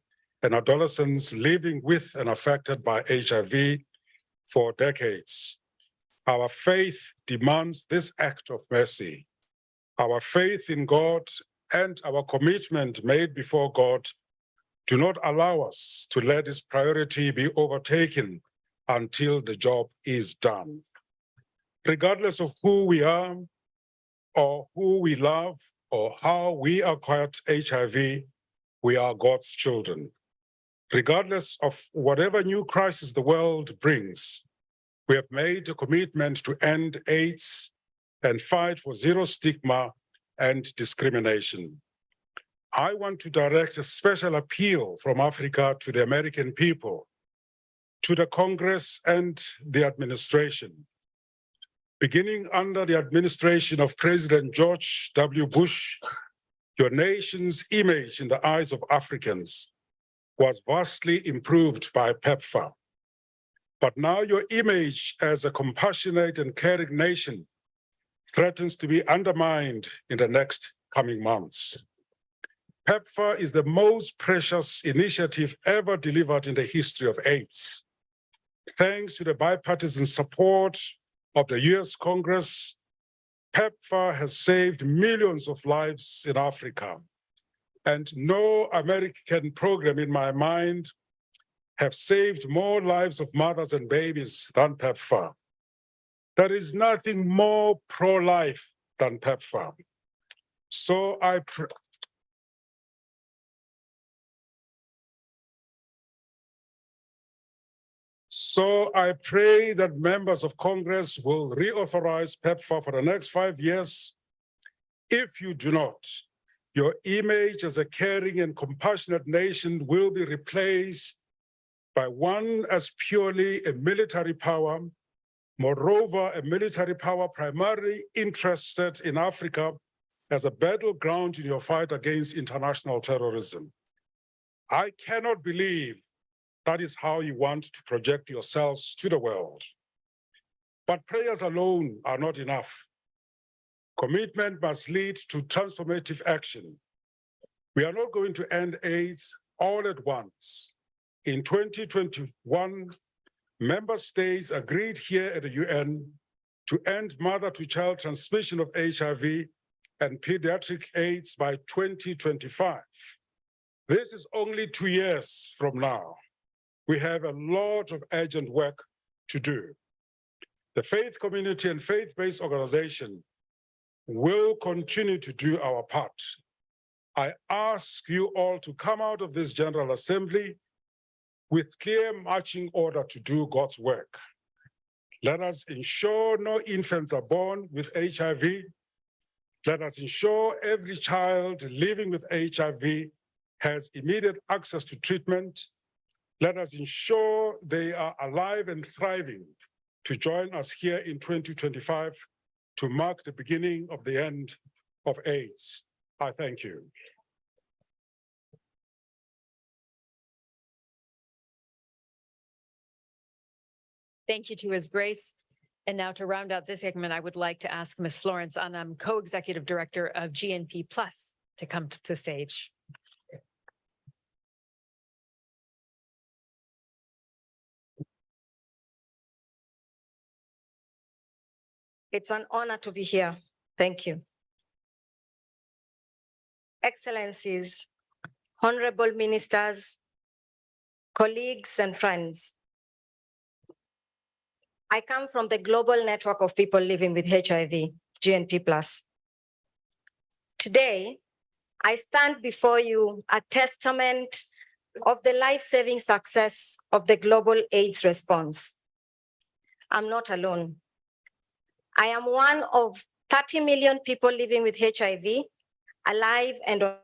and adolescents living with and affected by HIV for decades. Our faith demands this act of mercy. Our faith in God and our commitment made before God do not allow us to let this priority be overtaken until the job is done. Regardless of who we are, or who we love, or how we acquired HIV, we are God's children. Regardless of whatever new crisis the world brings, we have made a commitment to end AIDS and fight for zero stigma and discrimination. I want to direct a special appeal from Africa to the American people, to the Congress and the administration. Beginning under the administration of President George W. Bush, your nation's image in the eyes of Africans was vastly improved by PEPFAR. But now your image as a compassionate and caring nation threatens to be undermined in the next coming months. PEPFAR is the most precious initiative ever delivered in the history of AIDS. Thanks to the bipartisan support of the US Congress, PEPFAR has saved millions of lives in Africa. And no American program in my mind have saved more lives of mothers and babies than PEPFAR. There is nothing more pro-life than PEPFAR. So I pray that members of Congress will reauthorize PEPFAR for the next 5 years. If you do not, your image as a caring and compassionate nation will be replaced by one as purely a military power, moreover, a military power primarily interested in Africa as a battleground in your fight against international terrorism. I cannot believe that is how you want to project yourselves to the world. But prayers alone are not enough. Commitment must lead to transformative action. We are not going to end AIDS all at once. In 2021, member states agreed here at the UN to end mother-to-child transmission of HIV and pediatric AIDS by 2025. This is only 2 years from now. We have a lot of urgent work to do. The faith community and faith-based organization will continue to do our part. I ask you all to come out of this General Assembly with clear marching order to do God's work. Let us ensure no infants are born with HIV. Let us ensure every child living with HIV has immediate access to treatment. Let us ensure they are alive and thriving to join us here in 2025 to mark the beginning of the end of AIDS. I thank you. Thank you to His Grace. And now to round out this segment, I would like to ask Ms. Florence Anam, Co-Executive Director of GNP Plus, to come to the stage. It's an honor to be here. Thank you. Excellencies, honorable ministers, colleagues and friends. I come from the global network of people living with HIV, GNP+. Today, I stand before you a testament of the life-saving success of the global AIDS response. I'm not alone. I am one of 30 million people living with HIV, alive and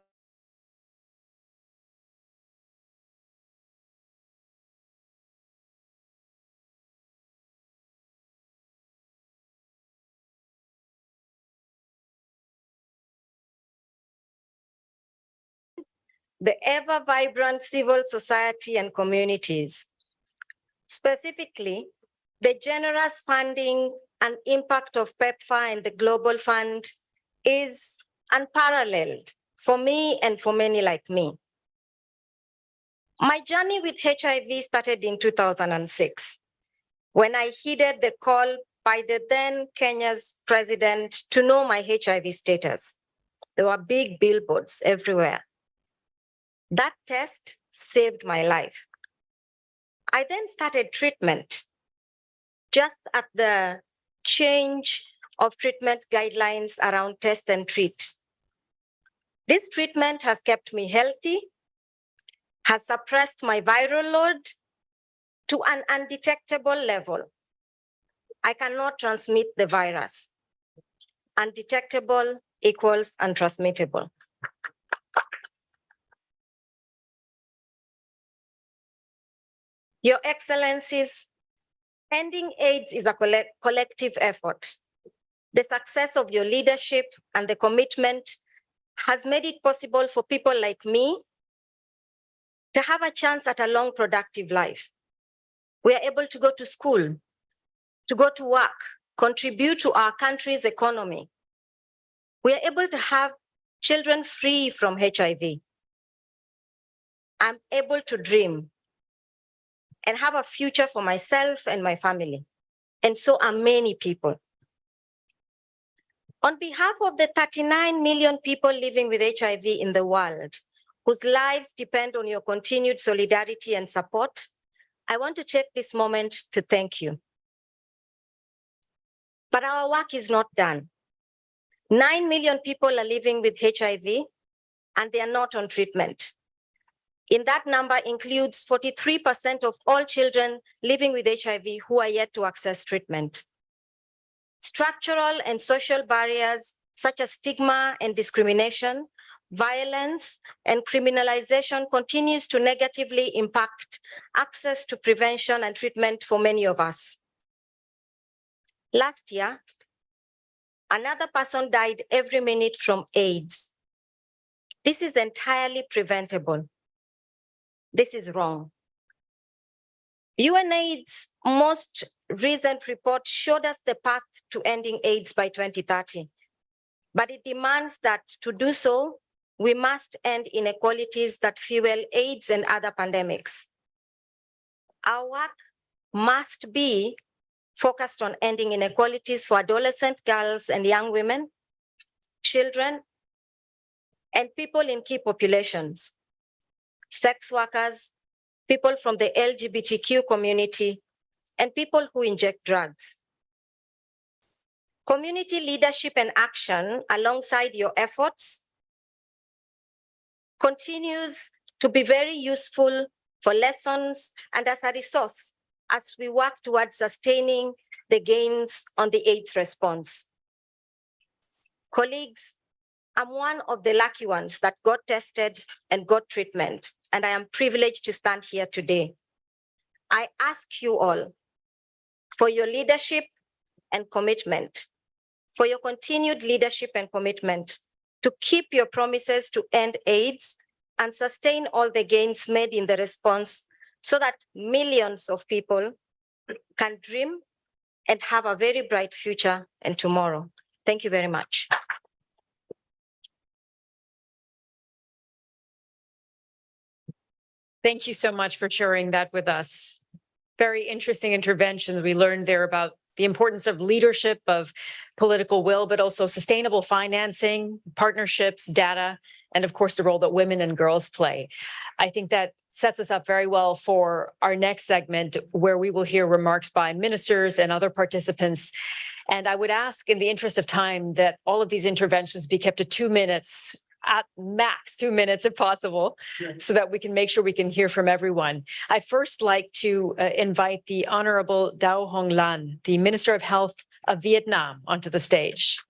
the ever-vibrant civil society and communities. Specifically, the generous funding and impact of PEPFAR and the Global Fund is unparalleled for me and for many like me. My journey with HIV started in 2006, when I heeded the call by the then Kenya's president to know my HIV status. There were big billboards everywhere. That test saved my life. I then started treatment just at the change of treatment guidelines around test and treat. This treatment has kept me healthy, has suppressed my viral load to an undetectable level. I cannot transmit the virus. Undetectable equals untransmittable. Your Excellencies, ending AIDS is a collective effort. The success of your leadership and the commitment has made it possible for people like me to have a chance at a long, productive life. We are able to go to school, to go to work, contribute to our country's economy. We are able to have children free from HIV. I'm able to dream and have a future for myself and my family. And so are many people. On behalf of the 39 million people living with HIV in the world, whose lives depend on your continued solidarity and support, I want to take this moment to thank you. But our work is not done. 9 million people are living with HIV and they are not on treatment. In that number includes 43% of all children living with HIV who are yet to access treatment. Structural and social barriers such as stigma and discrimination, violence, and criminalization continues to negatively impact access to prevention and treatment for many of us. Last year, another person died every minute from AIDS. This is entirely preventable. This is wrong. UNAIDS' most recent report showed us the path to ending AIDS by 2030, but it demands that to do so, we must end inequalities that fuel AIDS and other pandemics. Our work must be focused on ending inequalities for adolescent girls and young women, children, and people in key populations, sex workers, people from the LGBTQ community, and people who inject drugs. Community leadership and action alongside your efforts continues to be very useful for lessons and as a resource as we work towards sustaining the gains on the AIDS response. Colleagues, I'm one of the lucky ones that got tested and got treatment, and I am privileged to stand here today. I ask you all for your leadership and commitment, for your continued leadership and commitment to keep your promises to end AIDS and sustain all the gains made in the response so that millions of people can dream and have a very bright future and tomorrow. Thank you very much. Thank you so much for sharing that with us. Very interesting interventions. We learned there about the importance of leadership, of political will, but also sustainable financing, partnerships, data, and of course, the role that women and girls play. I think that sets us up very well for our next segment, where we will hear remarks by ministers and other participants. And I would ask, in the interest of time, that all of these interventions be kept to 2 minutes, at max 2 minutes if possible, so that we can make sure we can hear from everyone. I'd first like to invite the Honorable Dao Hong Lan, the Minister of Health of Vietnam, onto the stage.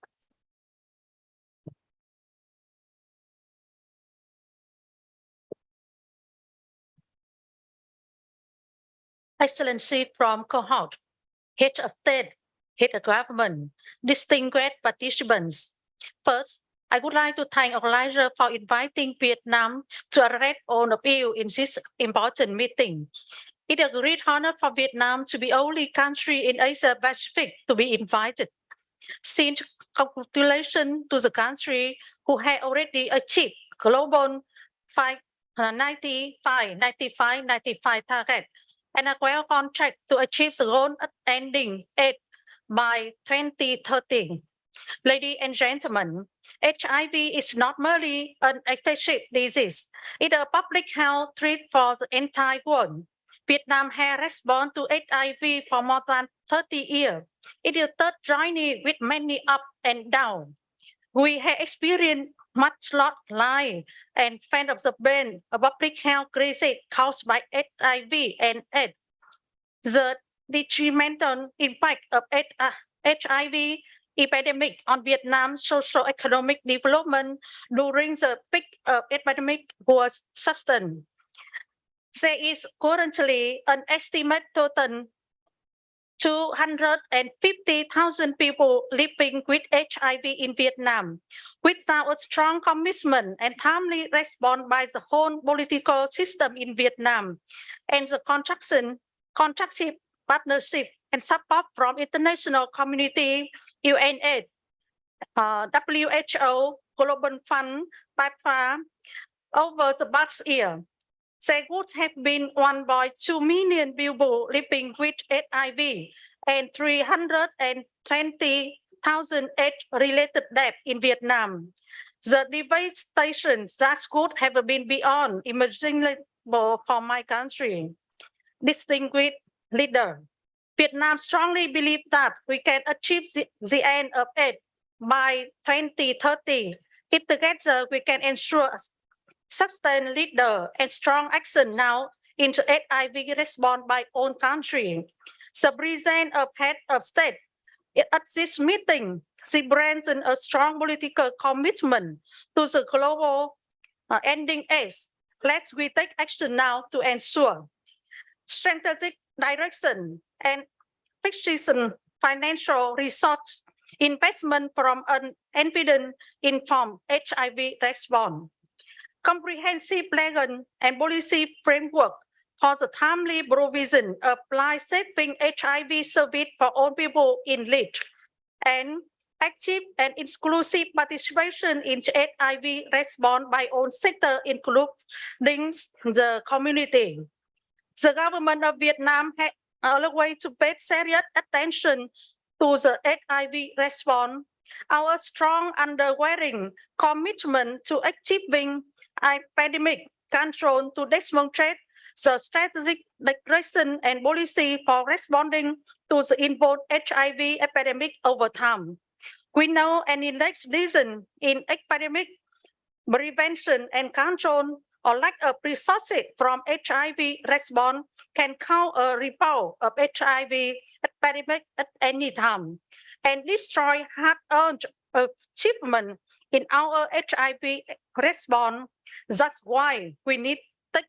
Excellency from CoHosts, Head of State, Head of Government, distinguished participants. First, I would like to thank organizers for inviting Vietnam to address all of you in this important meeting. It is a great honor for Vietnam to be the only country in Asia Pacific to be invited. Since congratulations to the country who had already achieved global 95 target and are well on track to achieve the goal of ending AIDS by 2030. Ladies and gentlemen, HIV is not merely an infectious disease. It is a public health threat for the entire world. Vietnam has responded to HIV for more than 30 years. It is a third journey with many ups and downs. We have experienced much loss of life and felt of the pain of public health crisis caused by HIV and AIDS. The detrimental impact of HIV epidemic on Vietnam's socio-economic development during the peak of epidemic was substantial. There is currently an estimated total 250,000 people living with HIV in Vietnam. Without a strong commitment and timely response by the whole political system in Vietnam, and the constructive partnership and support from international community, UNAIDS, WHO, Global Fund, PATFA, over the past year, there would have been 1.2 million people living with HIV and 320,000 AIDS-related deaths in Vietnam. The devastation that could have been beyond imaginable for my country. Distinguished leader, Vietnam strongly believes that we can achieve the end of AIDS by 2030. If together we can ensure sustained leader and strong action now into HIV response by all countries. The President of Head of State at this meeting, she brings in a strong political commitment to the global ending AIDS. Let's we take action now to ensure strategic direction and efficient financial resource investment from an evident informed HIV response. Comprehensive plan and policy framework for the timely provision of life-saving HIV service for all people in need, and active and inclusive participation in HIV response by all sectors, including the community. The government of Vietnam has always to pay serious attention to the HIV response. Our strong unwavering commitment to achieving epidemic control to demonstrate the strategic direction and policy for responding to the involved HIV epidemic over time. We know an index reason in epidemic prevention and control or lack of resources from HIV response can cause a ripple of HIV epidemic at any time and destroy hard-earned achievement in our HIV response. That's why we need to take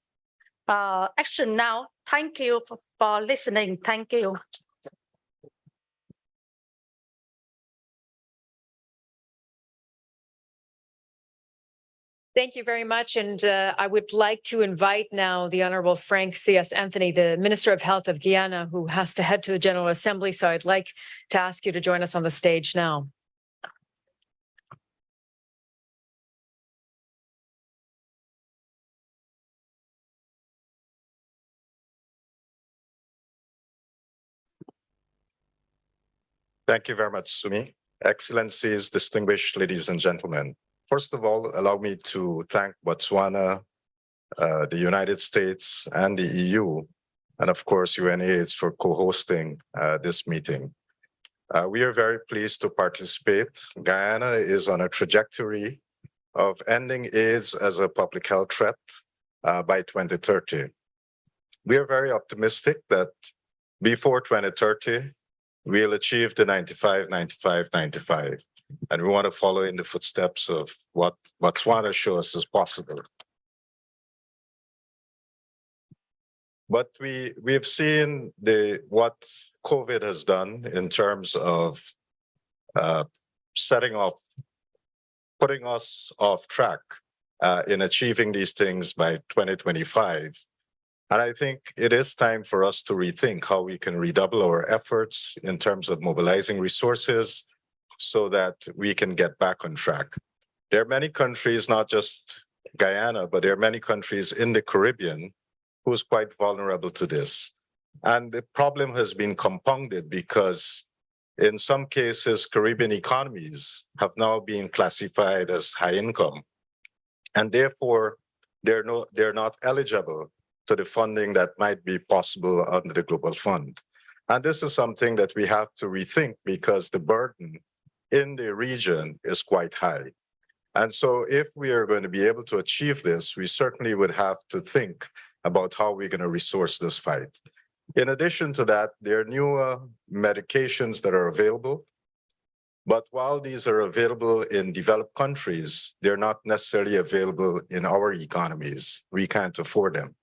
action now. Thank you for listening. Thank you. Thank you very much. And I would like to invite now the Honorable Frank C.S. Anthony, the Minister of Health of Guyana, who has to head to the General Assembly. So I'd like to ask you to join us on the stage now. Thank you very much, Sumi. Excellencies, distinguished ladies and gentlemen. First of all, allow me to thank Botswana the United States and the EU, and of course UNAIDS for co-hosting this meeting. We are very pleased to participate. Guyana is on a trajectory of ending AIDS as a public health threat by 2030. We are very optimistic that before 2030, we'll achieve the 95, 95, 95. And we want to follow in the footsteps of what Botswana shows is possible. But we've seen what COVID has done in terms of putting us off track in achieving these things by 2025. And I think it is time for us to rethink how we can redouble our efforts in terms of mobilizing resources so that we can get back on track. There are many countries, not just Guyana, but there are many countries in the Caribbean who's quite vulnerable to this. And the problem has been compounded because in some cases, Caribbean economies have now been classified as high income. And therefore, they're not eligible to the funding that might be possible under the Global Fund. And this is something that we have to rethink because the burden in the region is quite high. And so if we are going to be able to achieve this, we certainly would have to think about how we're going to resource this fight. In addition to that, there are newer medications that are available. But while these are available in developed countries, they're not necessarily available in our economies. We can't afford them.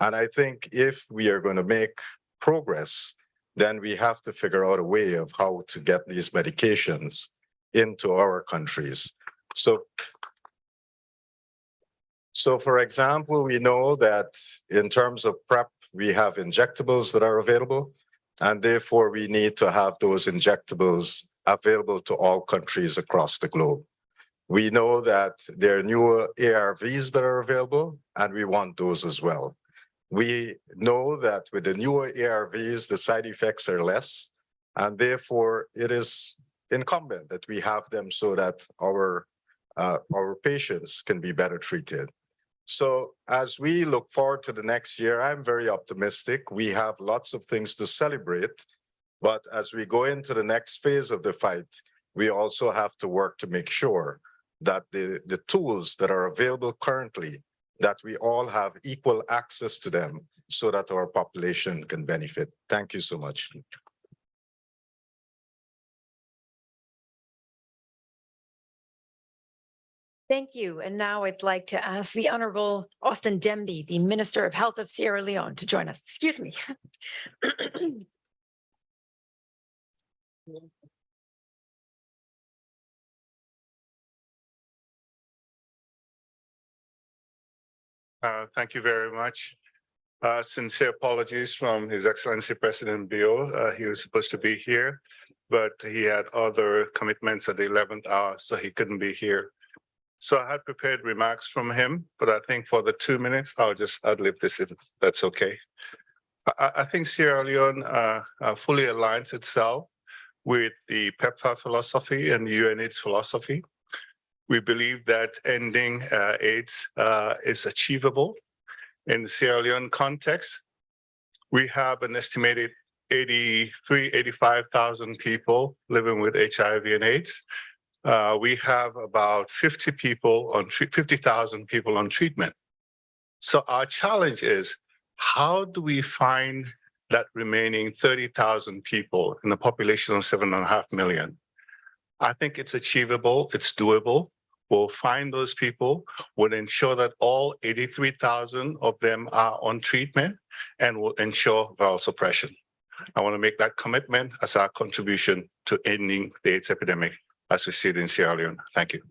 And I think if we are going to make progress, then we have to figure out a way of how to get these medications into our countries. So for example, we know that in terms of PrEP, we have injectables that are available, and therefore we need to have those injectables available to all countries across the globe. We know that there are newer ARVs that are available, and we want those as well. We know that with the newer ARVs, the side effects are less, and therefore it is incumbent that we have them so that our patients can be better treated. So as we look forward to the next year, I'm very optimistic. We have lots of things to celebrate, but as we go into the next phase of the fight, we also have to work to make sure that the tools that are available currently, that we all have equal access to them so that our population can benefit. Thank you so much. Thank you. And now I'd like to ask the Honorable Austin Demby, the Minister of Health of Sierra Leone, to join us. Excuse me. Thank you very much. Sincere apologies from His Excellency President Bio. He was supposed to be here, but he had other commitments at the 11th hour, so he couldn't be here. So I had prepared remarks from him, but I think for the 2 minutes, I'll just ad-lib this if that's okay. I think Sierra Leone fully aligns itself with the PEPFAR philosophy and the UNAIDS philosophy. We believe that ending AIDS is achievable. In the Sierra Leone context, we have an estimated 85,000 people living with HIV and AIDS. We have about 50,000 people on treatment. So our challenge is, how do we find that remaining 30,000 people in a population of 7.5 million? I think it's achievable, it's doable. We'll find those people, we'll ensure that all 83,000 of them are on treatment, and we'll ensure viral suppression. I want to make that commitment as our contribution to ending the AIDS epidemic as we see it in Sierra Leone. Thank you.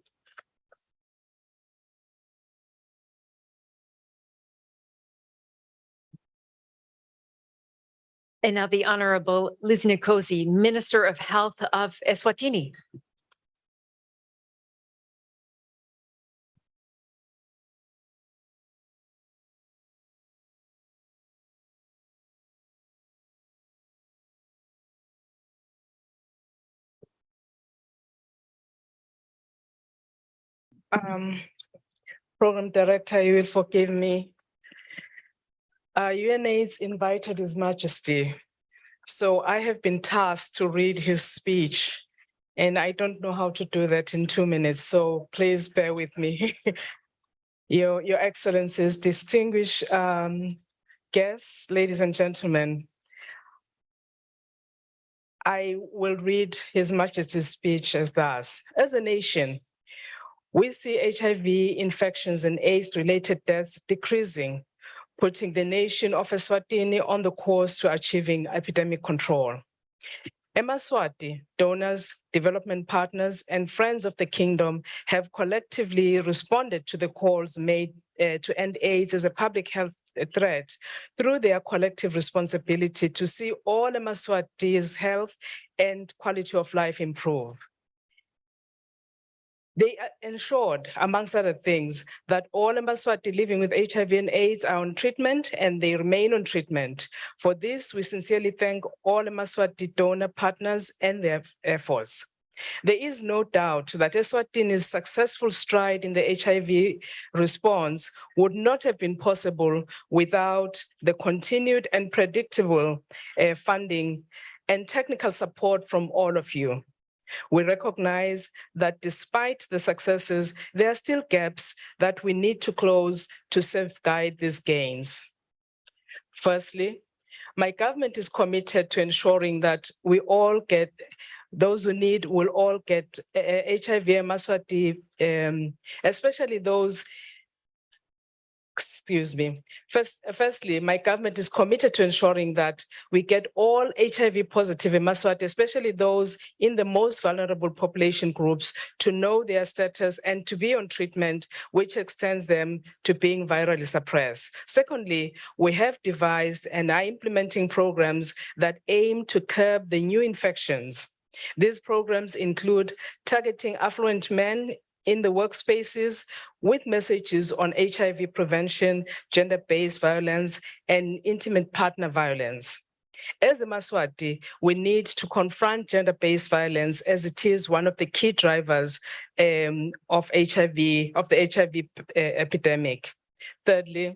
And now the Honorable Liz Nkosi, Minister of Health of Eswatini. Program Director, you will forgive me. UNAIDS invited His Majesty. So I have been tasked to read his speech, and I don't know how to do that in 2 minutes. So please bear with me. Your Excellencies, distinguished guests, ladies and gentlemen, I will read His Majesty's speech as thus. As a nation, we see HIV infections and AIDS-related deaths decreasing, putting the nation of Eswatini on the course to achieving epidemic control. Emaswati, donors, development partners, and friends of the kingdom have collectively responded to the calls made to end AIDS as a public health threat through their collective responsibility to see all Emaswati's health and quality of life improve. They ensured, amongst other things, that all Emaswati living with HIV and AIDS are on treatment and they remain on treatment. For this, we sincerely thank all Emaswati donor partners and their efforts. There is no doubt that Eswatini's successful stride in the HIV response would not have been possible without the continued and predictable funding and technical support from all of you. We recognize that despite the successes, there are still gaps that we need to close to safeguard these gains. Firstly, my government is committed to ensuring that we all get, those who need will all get HIV and Emaswati, especially those, excuse me. Firstly, my government is committed to ensuring that we get all HIV positive in Emaswati, especially those in the most vulnerable population groups, to know their status and to be on treatment, which extends them to being virally suppressed. Secondly, we have devised and are implementing programs that aim to curb the new infections. These programs include targeting affluent men in the workspaces with messages on HIV prevention, gender-based violence, and intimate partner violence. As a Emaswati, we need to confront gender-based violence as it is one of the key drivers of the HIV epidemic. Thirdly,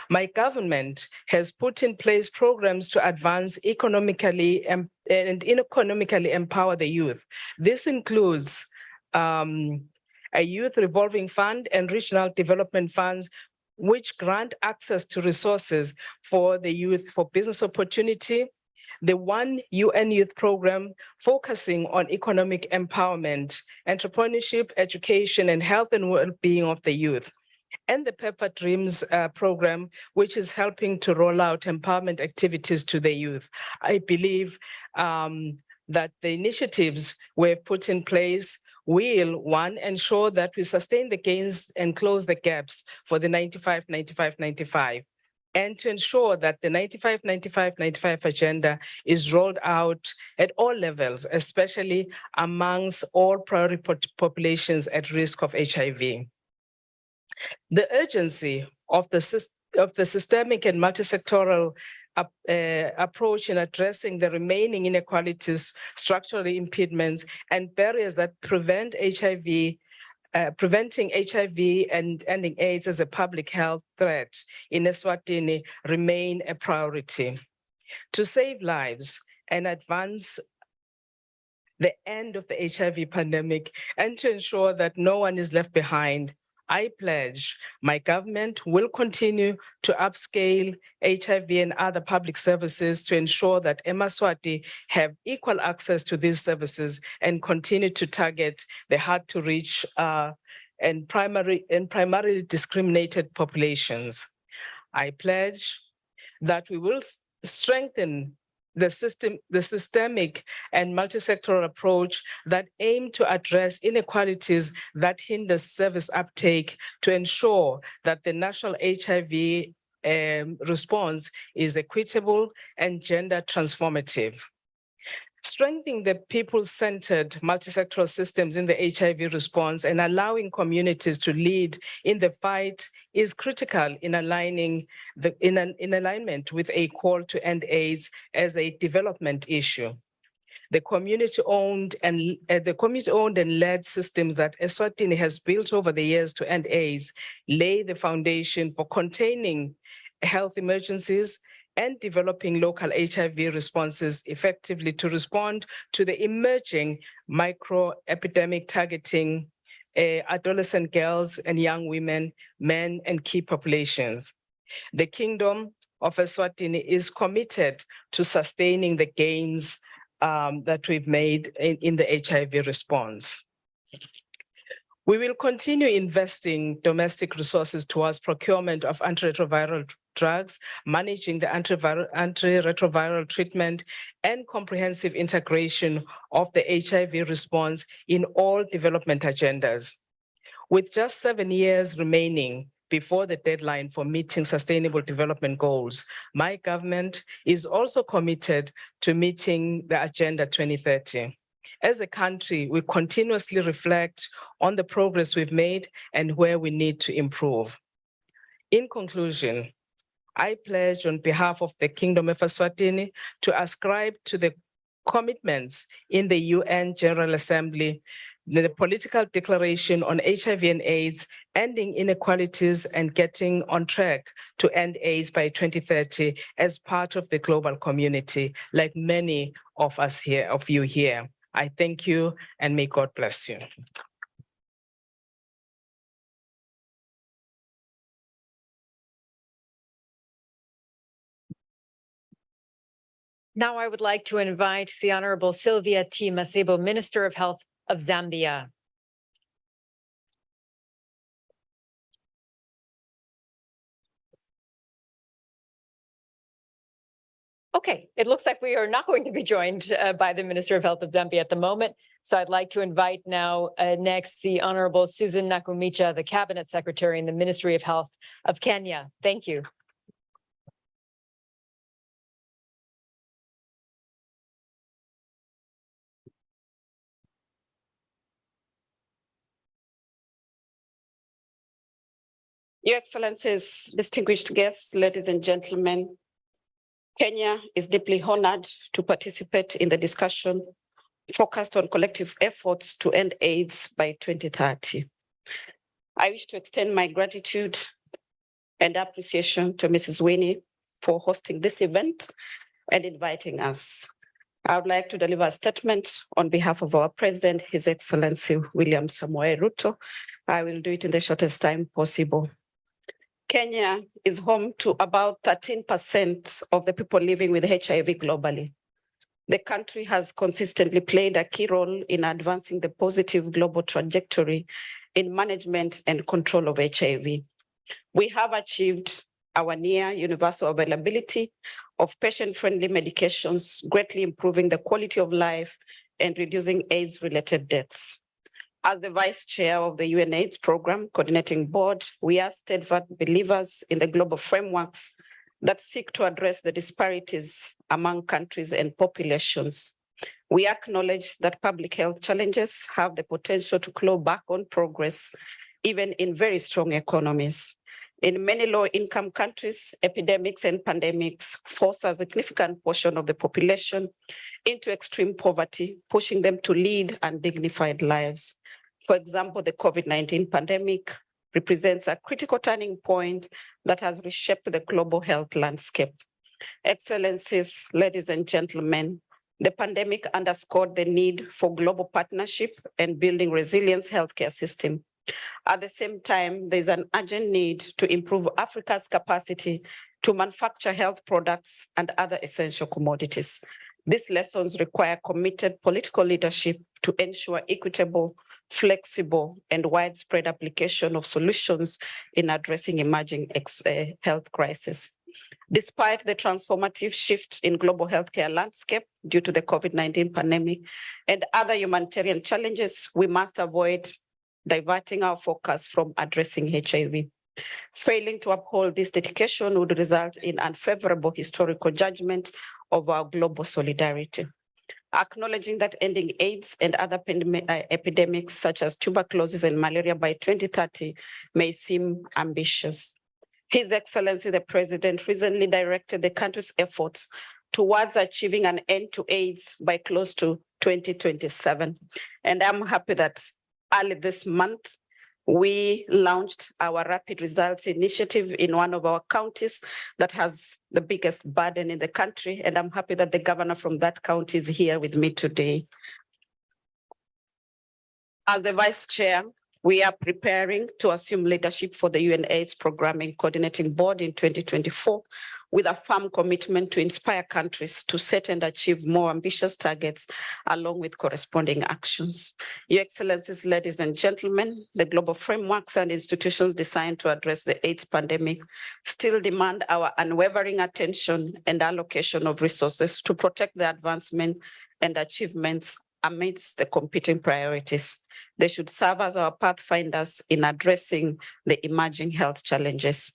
my government has put in place programs to advance economically and economically empower the youth. This includes a youth revolving fund and regional development funds, which grant access to resources for the youth for business opportunity, the One UN Youth Program focusing on economic empowerment, entrepreneurship, education, and health and well-being of the youth, and the Pepper Dreams program, which is helping to roll out empowerment activities to the youth. I believe that the initiatives we've put in place will, one, ensure that we sustain the gains and close the gaps for the 95-95-95, and to ensure that the 95-95-95 agenda is rolled out at all levels, especially amongst all priority populations at risk of HIV. The urgency of the systemic and multi-sectoral approach in addressing the remaining inequalities, structural impediments, and barriers that prevent HIV, preventing HIV and ending AIDS as a public health threat in Eswatini remain a priority. To save lives and advance the end of the HIV pandemic and to ensure that no one is left behind, I pledge my government will continue to upscale HIV and other public services to ensure that Emaswati have equal access to these services and continue to target the hard to reach and primarily discriminated populations. I pledge that we will strengthen the systemic and multi-sectoral approach that aim to address inequalities that hinder service uptake to ensure that the national HIV response is equitable and gender transformative. Strengthening the people-centered multi-sectoral systems in the HIV response and allowing communities to lead in the fight is critical in alignment with a call to end AIDS as a development issue. The community-owned and led systems that Eswatini has built over the years to end AIDS lay the foundation for containing health emergencies and developing local HIV responses effectively to respond to the emerging micro-epidemic targeting adolescent girls and young women, men, and key populations. The Kingdom of Eswatini is committed to sustaining the gains that we've made in the HIV response. We will continue investing domestic resources towards procurement of antiretroviral drugs, managing the antiretroviral treatment, and comprehensive integration of the HIV response in all development agendas. With just 7 years remaining before the deadline for meeting sustainable development goals, my government is also committed to meeting the Agenda 2030. As a country, we continuously reflect on the progress we've made and where we need to improve. In conclusion, I pledge on behalf of the Kingdom of Eswatini to ascribe to the commitments in the UN General Assembly, the political declaration on HIV and AIDS, ending inequalities and getting on track to end AIDS by 2030 as part of the global community, like many of us here, of you here. I thank you and may God bless you. Now I would like to invite the Honorable Sylvia T. Masebo, Minister of Health of Zambia. Okay, it looks like we are not going to be joined by the Minister of Health of Zambia at the moment. So I'd like to invite now next the Honorable Susan Nakumicha, the Cabinet Secretary in the Ministry of Health of Kenya. Thank you. Your Excellencies, distinguished guests, ladies and gentlemen, Kenya is deeply honored to participate in the discussion focused on collective efforts to end AIDS by 2030. I wish to extend my gratitude and appreciation to Mrs. Winnie for hosting this event and inviting us. I would like to deliver a statement on behalf of our President, His Excellency William Samoei Ruto. I will do it in the shortest time possible. Kenya is home to about 13% of the people living with HIV globally. The country has consistently played a key role in advancing the positive global trajectory in management and control of HIV. We have achieved our near universal availability of patient-friendly medications, greatly improving the quality of life and reducing AIDS-related deaths. As the Vice Chair of the UNAIDS Program Coordinating Board, we are steadfast believers in the global frameworks that seek to address the disparities among countries and populations. We acknowledge that public health challenges have the potential to claw back on progress, even in very strong economies. In many low-income countries, epidemics and pandemics force a significant portion of the population into extreme poverty, pushing them to lead undignified lives. For example, the COVID-19 pandemic represents a critical turning point that has reshaped the global health landscape. Excellencies, ladies and gentlemen, the pandemic underscored the need for global partnership and building resilience healthcare system. At the same time, there's an urgent need to improve Africa's capacity to manufacture health products and other essential commodities. These lessons require committed political leadership to ensure equitable, flexible, and widespread application of solutions in addressing emerging health crises. Despite the transformative shift in global healthcare landscape due to the COVID-19 pandemic and other humanitarian challenges, we must avoid diverting our focus from addressing HIV. Failing to uphold this dedication would result in unfavorable historical judgment of our global solidarity. Acknowledging that ending AIDS and other epidemics such as tuberculosis and malaria by 2030 may seem ambitious. His Excellency, the President, recently directed the country's efforts towards achieving an end to AIDS by close to 2027. And I'm happy that early this month, we launched our Rapid Results Initiative in one of our counties that has the biggest burden in the country. And I'm happy that the governor from that county is here with me today. As the vice chair, we are preparing to assume leadership for the UNAIDS Programming Coordinating Board in 2024 with a firm commitment to inspire countries to set and achieve more ambitious targets along with corresponding actions. Your Excellencies, ladies and gentlemen, the global frameworks and institutions designed to address the AIDS pandemic still demand our unwavering attention and allocation of resources to protect the advancement and achievements amidst the competing priorities. They should serve as our pathfinders in addressing the emerging health challenges.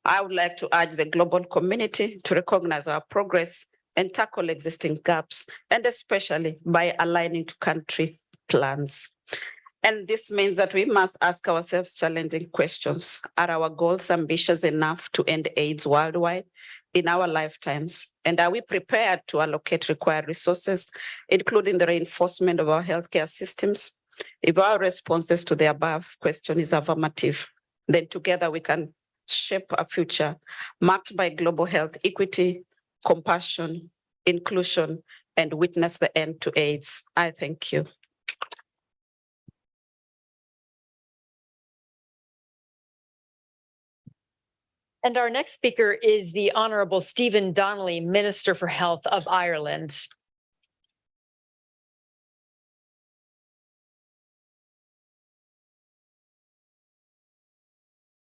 I would like to urge the global community to recognize our progress and tackle existing gaps, and especially by aligning to country plans. And this means that we must ask ourselves challenging questions. Are our goals ambitious enough to end AIDS worldwide in our lifetimes? And are we prepared to allocate required resources, including the reinforcement of our healthcare systems? If our responses to the above question is affirmative, then together we can shape a future marked by global health equity, compassion, inclusion, and witness the end to AIDS. I thank you. And our next speaker is the Honorable Stephen Donnelly, Minister for Health of Ireland.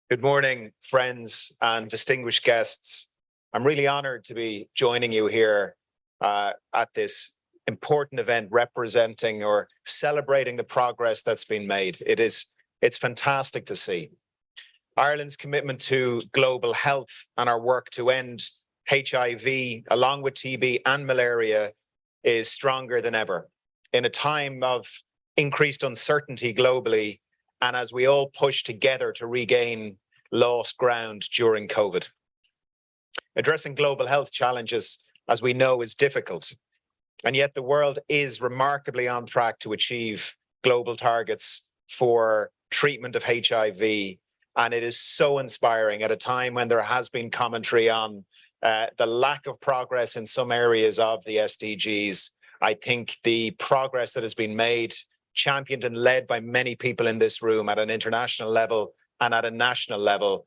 Good morning, friends and distinguished guests. I'm really honored to be joining you here at this important event representing or celebrating the progress that's been made. It's fantastic to see. Ireland's commitment to global health and our work to end HIV, along with TB and malaria, is stronger than ever. In a time of increased uncertainty globally, and as we all push together to regain lost ground during COVID. Addressing global health challenges, as we know, is difficult. And yet the world is remarkably on track to achieve global targets for treatment of HIV. And it is so inspiring at a time when there has been commentary on the lack of progress in some areas of the SDGs. I think the progress that has been made, championed and led by many people in this room at an international level and at a national level,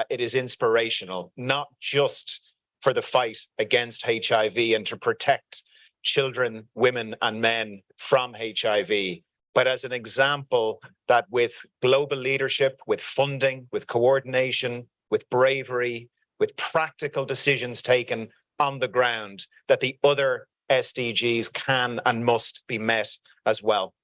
it is inspirational, not just for the fight against HIV and to protect children, women and men from HIV, but as an example that with global leadership, with funding, with coordination, with bravery, with practical decisions taken on the ground, that the other SDGs can and must be met as well.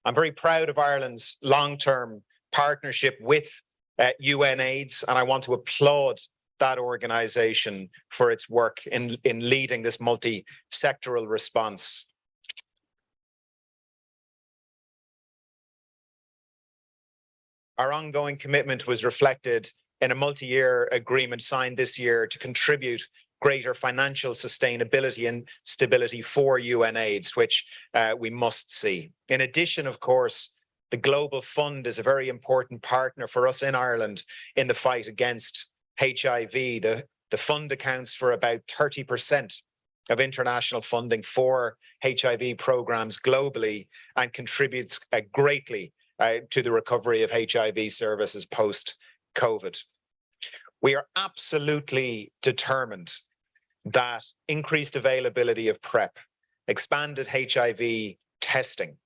I'm very proud of Ireland's long-term partnership with UNAIDS, and I want to applaud that organization for its work in leading this multi-sectoral response. Our ongoing commitment was reflected in a multi-year agreement signed this year to contribute greater financial sustainability and stability for UNAIDS, which we must see. In addition, of course, the Global Fund is a very important partner for us in Ireland in the fight against HIV. The fund accounts for about 30% of international funding for HIV programs globally and contributes greatly to the recovery of HIV services post-COVID. We are absolutely determined that increased availability of PrEP, expanded HIV testing,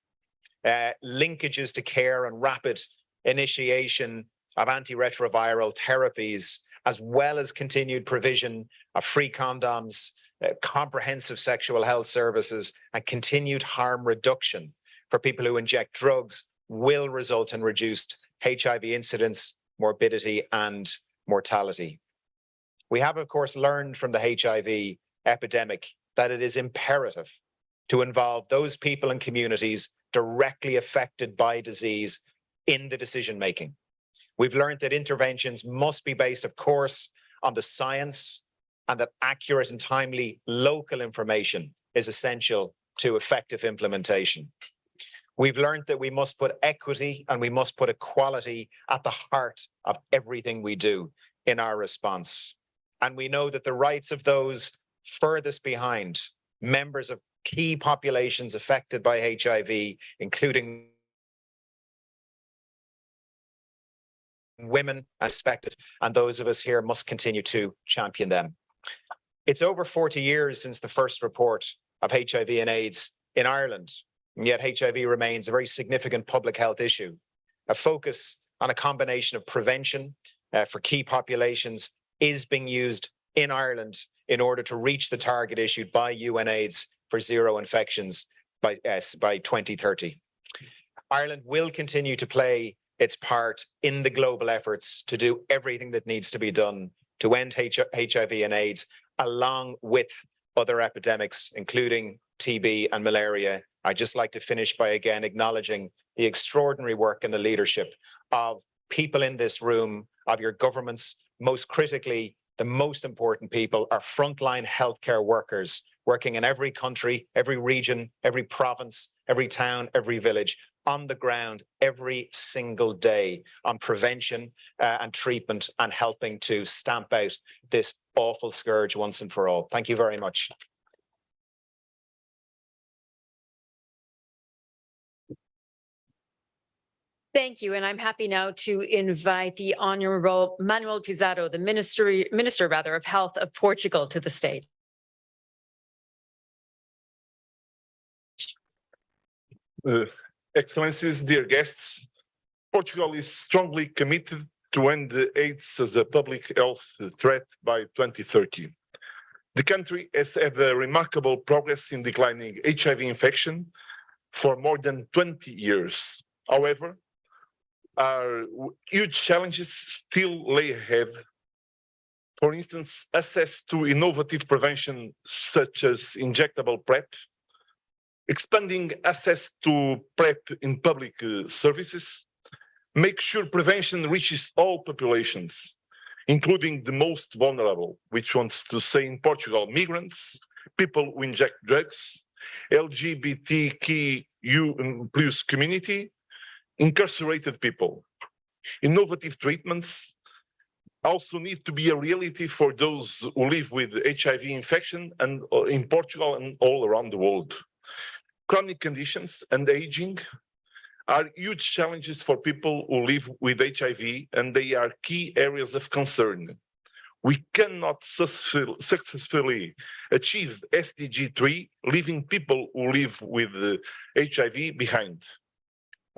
linkages to care and rapid initiation of antiretroviral therapies, as well as continued provision of free condoms, comprehensive sexual health services, and continued harm reduction for people who inject drugs will result in reduced HIV incidence, morbidity, and mortality. We have, of course, learned from the HIV epidemic that it is imperative to involve those people and communities directly affected by disease in the decision-making. We've learned that interventions must be based, of course, on the science, and that accurate and timely local information is essential to effective implementation. We've learned that we must put equity and we must put equality at the heart of everything we do in our response. And we know that the rights of those furthest behind, members of key populations affected by HIV, including women expected, and those of us here must continue to champion them. It's over 40 years since the first report of HIV and AIDS in Ireland, and yet HIV remains a very significant public health issue. A focus on a combination of prevention for key populations is being used in Ireland in order to reach the target issued by UNAIDS for zero infections by 2030. Ireland will continue to play its part in the global efforts to do everything that needs to be done to end HIV and AIDS, along with other epidemics, including TB and malaria. I'd just like to finish by again acknowledging the extraordinary work and the leadership of people in this room, of your governments, most critically, the most important people are frontline healthcare workers working in every country, every region, every province, every town, every village, on the ground every single day on prevention and treatment and helping to stamp out this awful scourge once and for all. Thank you very much. Thank you. And I'm happy now to invite the Honorable Manuel Pizarro, the Minister of Health of Portugal, to the stage. Excellencies, dear guests, Portugal is strongly committed to end AIDS as a public health threat by 2030. The country has had a remarkable progress in declining HIV infection for more than 20 years. However, our huge challenges still lay ahead. For instance, access to innovative prevention such as injectable PrEP, expanding access to PrEP in public services, make sure prevention reaches all populations, including the most vulnerable, which wants to say in Portugal, migrants, people who inject drugs, LGBTQ plus community, incarcerated people. Innovative treatments also need to be a reality for those who live with HIV infection and in Portugal and all around the world. Chronic conditions and aging are huge challenges for people who live with HIV, and they are key areas of concern. We cannot successfully achieve SDG 3, leaving people who live with HIV behind.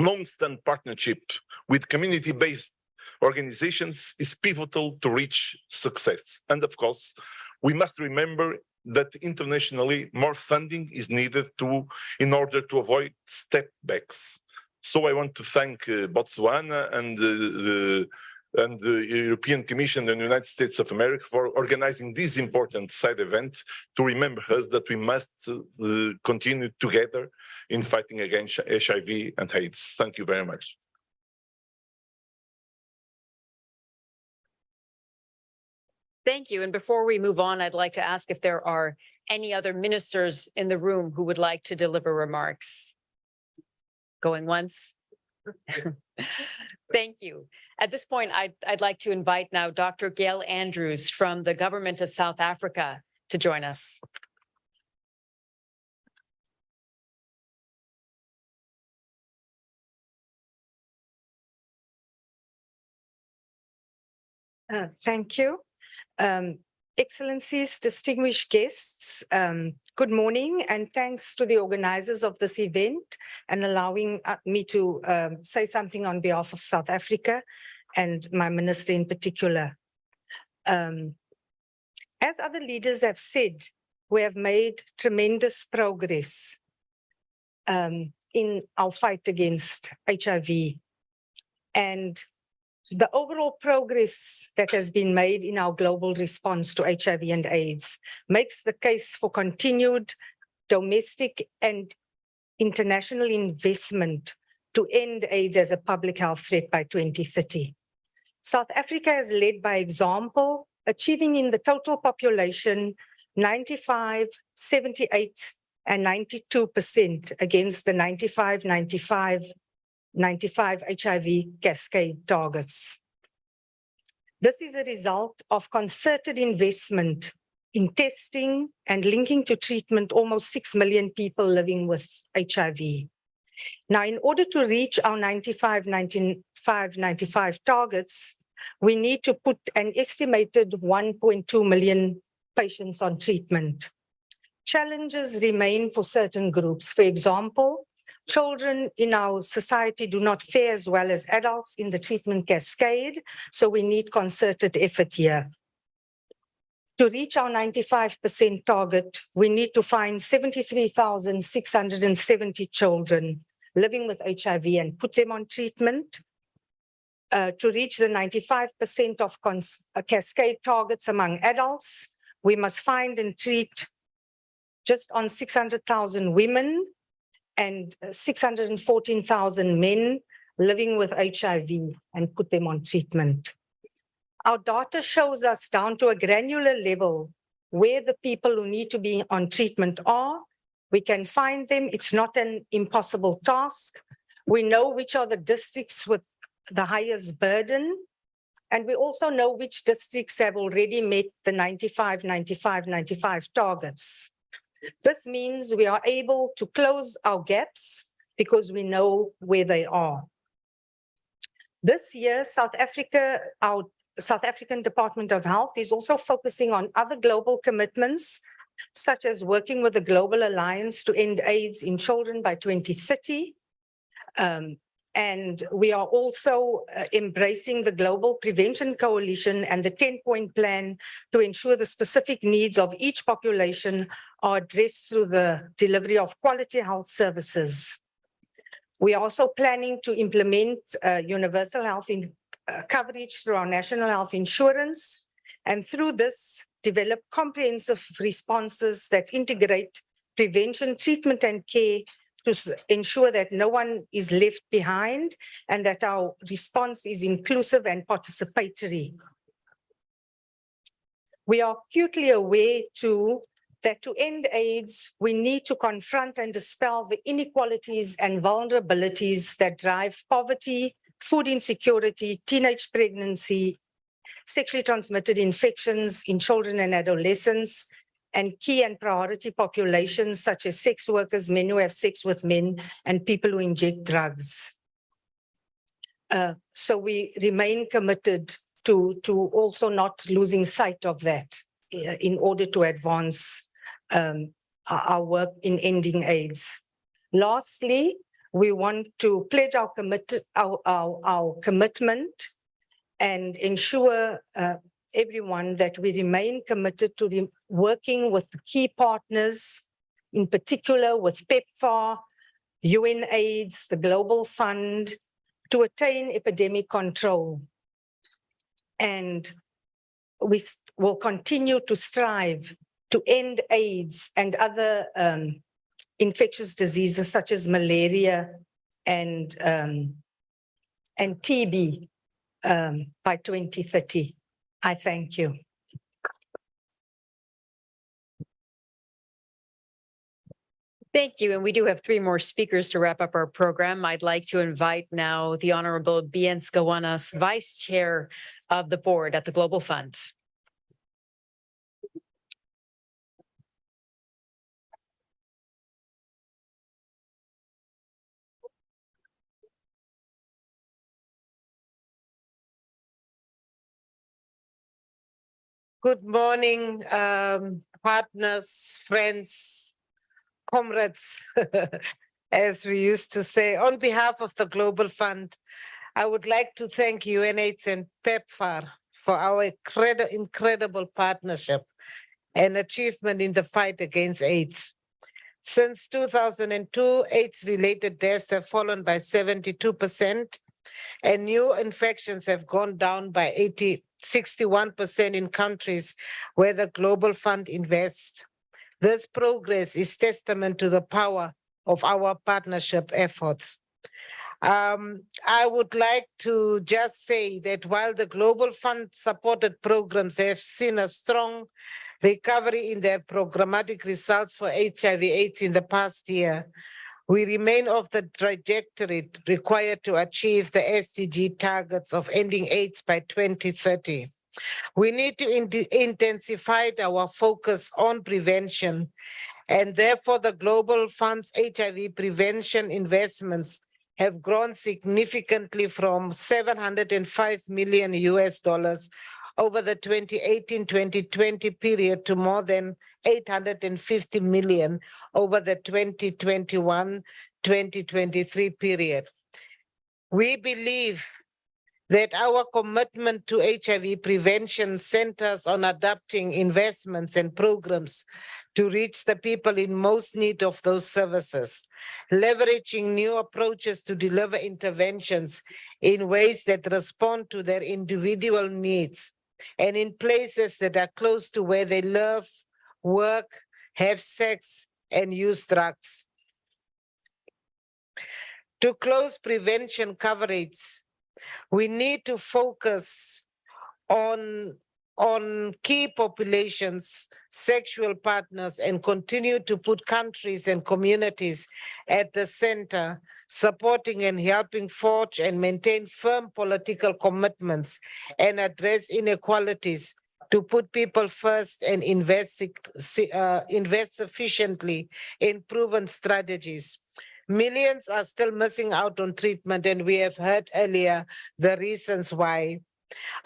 Long-standing partnership with community-based organizations is pivotal to reach success. And of course, we must remember that internationally more funding is needed in order to avoid step backs. So I want to thank Botswana and the European Commission and the United States of America for organizing this important side event to remember us that we must continue together in fighting against HIV and AIDS. Thank you very much. Thank you. And before we move on, I'd like to ask if there are any other ministers in the room who would like to deliver remarks. Going once. Thank you. At this point, I'd like to invite now Dr. Gail Andrews from the Government of South Africa to join us. Thank you. Excellencies, distinguished guests, good morning, and thanks to the organizers of this event and allowing me to say something on behalf of South Africa and my minister in particular. As other leaders have said, we have made tremendous progress in our fight against HIV, and the overall progress that has been made in our global response to HIV and AIDS makes the case for continued domestic and international investment to end AIDS as a public health threat by 2030. South Africa has led by example, achieving in the total population 95, 78, and 92% against the 95, 95, 95 HIV cascade targets. This is a result of concerted investment in testing and linking to treatment almost 6 million people living with HIV. Now, in order to reach our 95, 95, 95 targets, we need to put an estimated 1.2 million patients on treatment. Challenges remain for certain groups. For example, children in our society do not fare as well as adults in the treatment cascade, so we need concerted effort here. To reach our 95% target, we need to find 73,670 children living with HIV and put them on treatment. To reach the 95% of cascade targets among adults, we must find and treat just on 600,000 women and 614,000 men living with HIV and put them on treatment. Our data shows us down to a granular level where the people who need to be on treatment are. We can find them. It's not an impossible task. We know which are the districts with the highest burden. And we also know which districts have already met the 95, 95, 95 targets. This means we are able to close our gaps because we know where they are. This year, our South African Department of Health is also focusing on other global commitments, such as working with the Global Alliance to End AIDS in Children by 2030. And we are also embracing the Global Prevention Coalition and the 10-point plan to ensure the specific needs of each population are addressed through the delivery of quality health services. We are also planning to implement universal health coverage through our national health insurance, and through this, develop comprehensive responses that integrate prevention, treatment, and care to ensure that no one is left behind and that our response is inclusive and participatory. We are acutely aware too that to end AIDS, we need to confront and dispel the inequalities and vulnerabilities that drive poverty, food insecurity, teenage pregnancy, sexually transmitted infections in children and adolescents, and key and priority populations such as sex workers, men who have sex with men, and people who inject drugs. So we remain committed to also not losing sight of that in order to advance our work in ending AIDS. Lastly, we want to pledge our commitment and ensure everyone that we remain committed to working with key partners, in particular with PEPFAR, UNAIDS, the Global Fund, to attain epidemic control. And we will continue to strive to end AIDS and other infectious diseases such as malaria and TB by 2030. I thank you. Thank you. And we do have 3 more speakers to wrap up our program. I'd like to invite now the Honorable Bien Skawanas, Vice Chair of the Board at the Global Fund. Good morning, partners, friends, comrades, as we used to say. On behalf of the Global Fund, I would like to thank UNAIDS and PEPFAR for our incredible partnership and achievement in the fight against AIDS. Since 2002, AIDS-related deaths have fallen by 72%, and new infections have gone down by 61% in countries where the Global Fund invests. This progress is testament to the power of our partnership efforts. I would like to just say that while the Global Fund supported programs have seen a strong recovery in their programmatic results for HIV/AIDS in the past year, we remain off the trajectory required to achieve the SDG targets of ending AIDS by 2030. We need to intensify our focus on prevention, and therefore the Global Fund's HIV prevention investments have grown significantly from $705 million over the 2018-2020 period to more than $850 million over the 2021-2023 period. We believe that our commitment to HIV prevention centers on adapting investments and programs to reach the people in most need of those services, leveraging new approaches to deliver interventions in ways that respond to their individual needs and in places that are close to where they live, work, have sex, and use drugs. To close prevention coverage, we need to focus on key populations, sexual partners, and continue to put countries and communities at the center, supporting and helping forge and maintain firm political commitments and address inequalities to put people first and invest sufficiently in proven strategies. Millions are still missing out on treatment, and we have heard earlier the reasons why.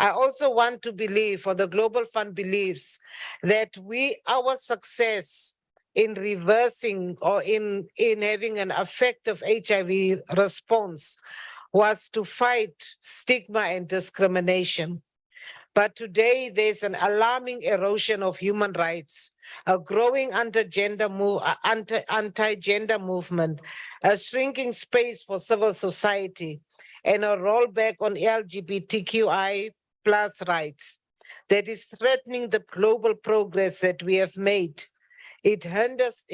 I also want to believe, or the Global Fund believes, that our success in reversing or in having an effective HIV response was to fight stigma and discrimination. But today there's an alarming erosion of human rights, a growing anti-gender movement, a shrinking space for civil society, and a rollback on LGBTQI+ rights that is threatening the global progress that we have made. It hinders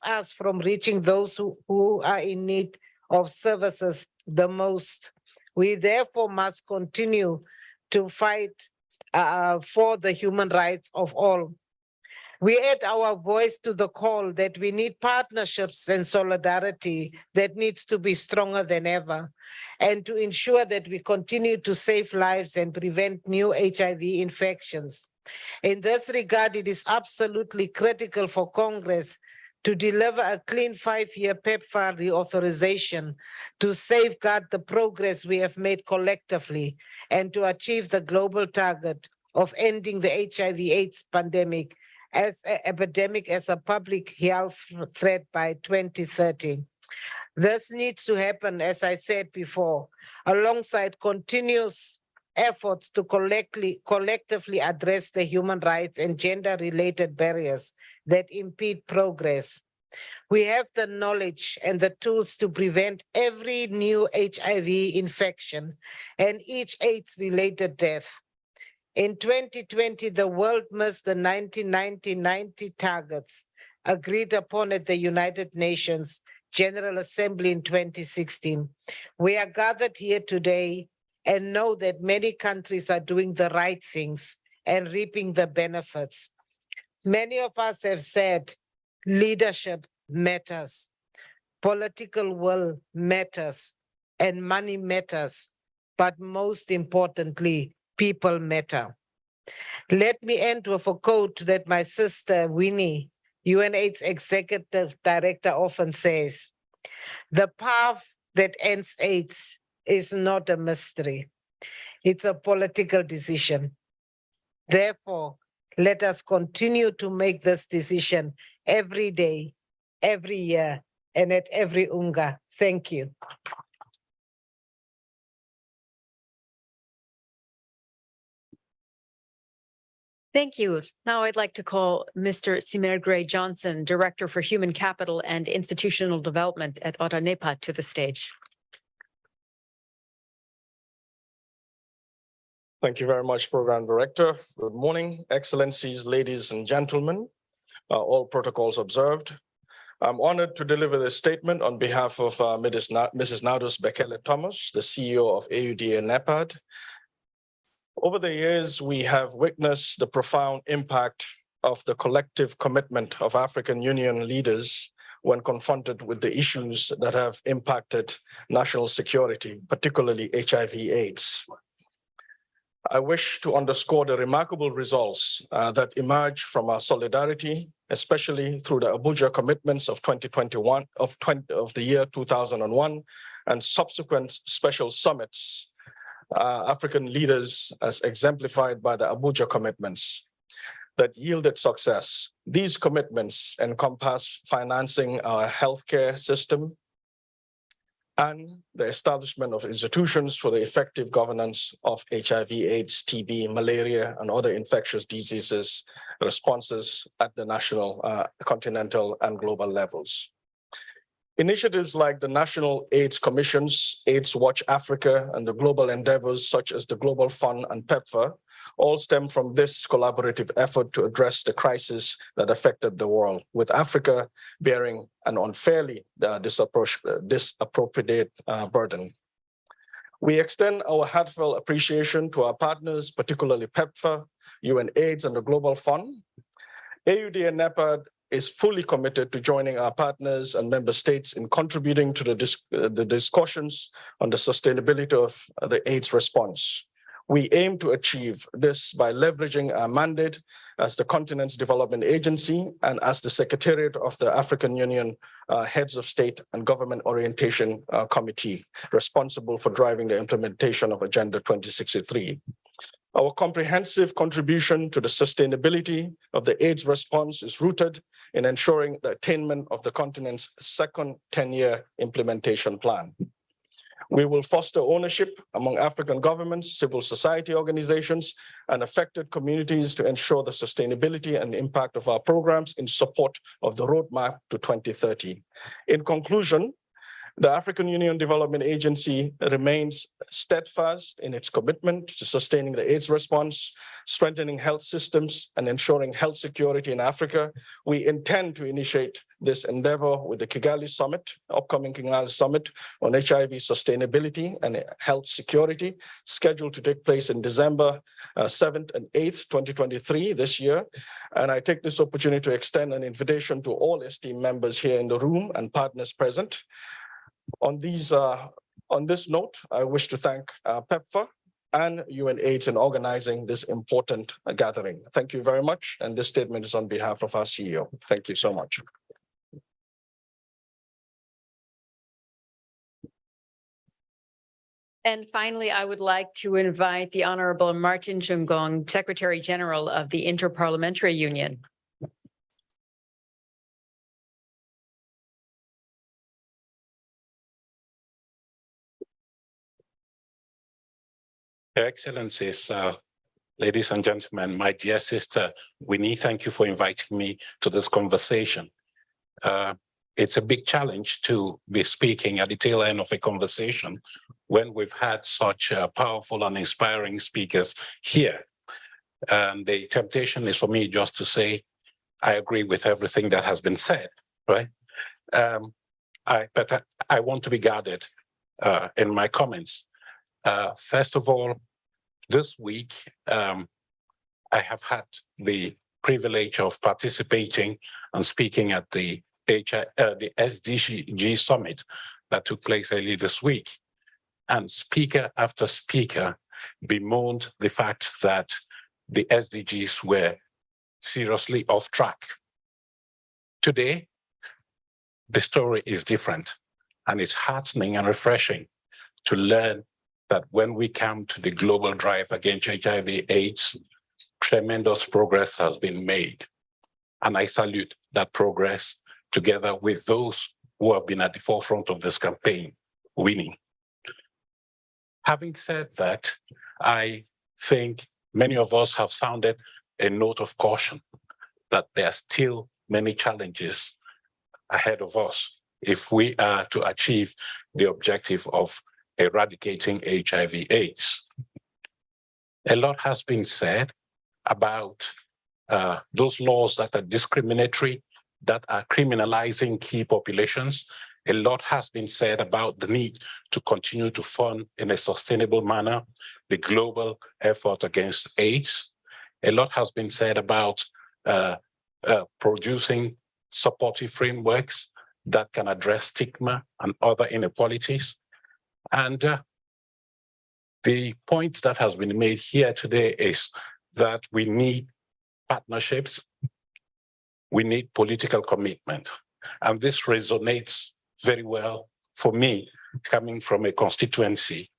us from reaching those who are in need of services the most. We therefore must continue to fight for the human rights of all. We add our voice to the call that we need partnerships and solidarity that needs to be stronger than ever, and to ensure that we continue to save lives and prevent new HIV infections. In this regard, it is absolutely critical for Congress to deliver a clean 5-year PEPFAR reauthorization to safeguard the progress we have made collectively and to achieve the global target of ending the HIV/AIDS pandemic as an epidemic, as a public health threat by 2030. This needs to happen, as I said before, alongside continuous efforts to collectively address the human rights and gender-related barriers that impede progress. We have the knowledge and the tools to prevent every new HIV infection and each AIDS-related death. In 2020, the world missed the 1990 targets agreed upon at the United Nations General Assembly in 2016. We are gathered here today and know that many countries are doing the right things and reaping the benefits. Many of us have said leadership matters, political will matters, and money matters, but most importantly, people matter. Let me end with a quote that my sister Winnie, UNAIDS Executive Director, often says: "The path that ends AIDS is not a mystery. It's a political decision. Therefore, let us continue to make this decision every day, every year, and at every UNGA." Thank you. Thank you. Now I'd like to call Mr. Simer Gray Johnson, Director for Human Capital and Institutional Development at Otanepa, to the stage. Thank you very much, Program Director. Good morning, Excellencies, ladies and gentlemen, all protocols observed. I'm honored to deliver this statement on behalf of Mrs. Naudus Bekele Thomas, the CEO of AUD and NEPAD. Over the years, we have witnessed the profound impact of the collective commitment of African Union leaders when confronted with the issues that have impacted national security, particularly HIV/AIDS. I wish to underscore the remarkable results that emerge from our solidarity, especially through the Abuja commitments of 2021, of the year 2001, and subsequent special summits, African leaders as exemplified by the Abuja commitments that yielded success. These commitments encompass financing our healthcare system and the establishment of institutions for the effective governance of HIV/AIDS, TB, malaria, and other infectious diseases responses at the national, continental, and global levels. Initiatives like the National AIDS Commissions, AIDS Watch Africa, and the global endeavors such as the Global Fund and PEPFAR all stem from this collaborative effort to address the crisis that affected the world, with Africa bearing an unfairly disappropriate burden. We extend our heartfelt appreciation to our partners, particularly PEPFAR, UNAIDS, and the Global Fund. AUD and NEPAD is fully committed to joining our partners and member states in contributing to the discussions on the sustainability of the AIDS response. We aim to achieve this by leveraging our mandate as the continent's development agency and as the Secretariat of the African Union Heads of State and Government Orientation Committee, responsible for driving the implementation of Agenda 2063. Our comprehensive contribution to the sustainability of the AIDS response is rooted in ensuring the attainment of the continent's second 10-year implementation plan. We will foster ownership among African governments, civil society organizations, and affected communities to ensure the sustainability and impact of our programs in support of the roadmap to 2030. In conclusion, the African Union Development Agency remains steadfast in its commitment to sustaining the AIDS response, strengthening health systems, and ensuring health security in Africa. We intend to initiate this endeavor with the Kigali Summit, upcoming Kigali Summit on HIV sustainability and health security, scheduled to take place in December 7th and 8th, 2023, this year. And I take this opportunity to extend an invitation to all esteemed members here in the room and partners present. On this note, I wish to thank PEPFAR and UNAIDS in organizing this important gathering. Thank you very much. And this statement is on behalf of our CEO. Thank you so much. And finally, I would like to invite the Honorable Martin Chungong, Secretary General of the Interparliamentary Union. Your Excellencies, ladies and gentlemen, my dear sister Winnie, thank you for inviting me to this conversation. It's a big challenge to be speaking at the tail end of a conversation when we've had such powerful and inspiring speakers here. And the temptation is for me just to say, I agree with everything that has been said, right? But I want to be guarded in my comments. First of all, this week, I have had the privilege of participating and speaking at the SDG summit that took place early this week. And speaker after speaker bemoaned the fact that the SDGs were seriously off track. Today, the story is different, and it's heartening and refreshing to learn that when we come to the global drive against HIV/AIDS, tremendous progress has been made. And I salute that progress together with those who have been at the forefront of this campaign, winning. Having said that, I think many of us have sounded a note of caution that there are still many challenges ahead of us if we are to achieve the objective of eradicating HIV/AIDS. A lot has been said about those laws that are discriminatory that are criminalizing key populations. A lot has been said about the need to continue to fund in a sustainable manner the global effort against AIDS. A lot has been said about producing supportive frameworks that can address stigma and other inequalities. And the point that has been made here today is that we need partnerships, we need political commitment. And this resonates very well for me, coming from a constituency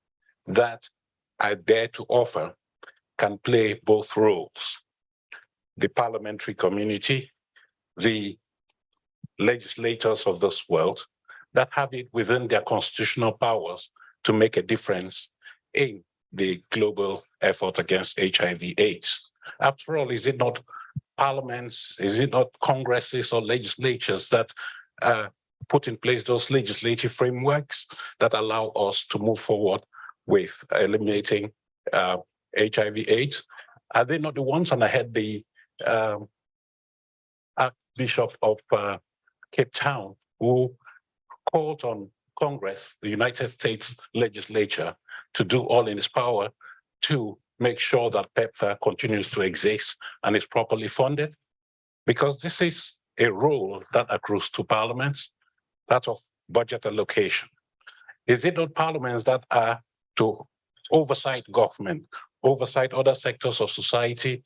that I dare to offer can play both roles. The parliamentary community, the legislators of this world that have it within their constitutional powers to make a difference in the global effort against HIV/AIDS. After all, is it not parliaments, is it not congresses or legislatures that put in place those legislative frameworks that allow us to move forward with eliminating HIV/AIDS? Are they not the ones? And I had the Archbishop of Cape Town, who called on Congress, the United States legislature, to do all in its power to make sure that PEPFAR continues to exist and is properly funded, because this is a role that accrues to parliaments, that of budget allocation. Is it not parliaments that are to oversight government, oversight other sectors of society,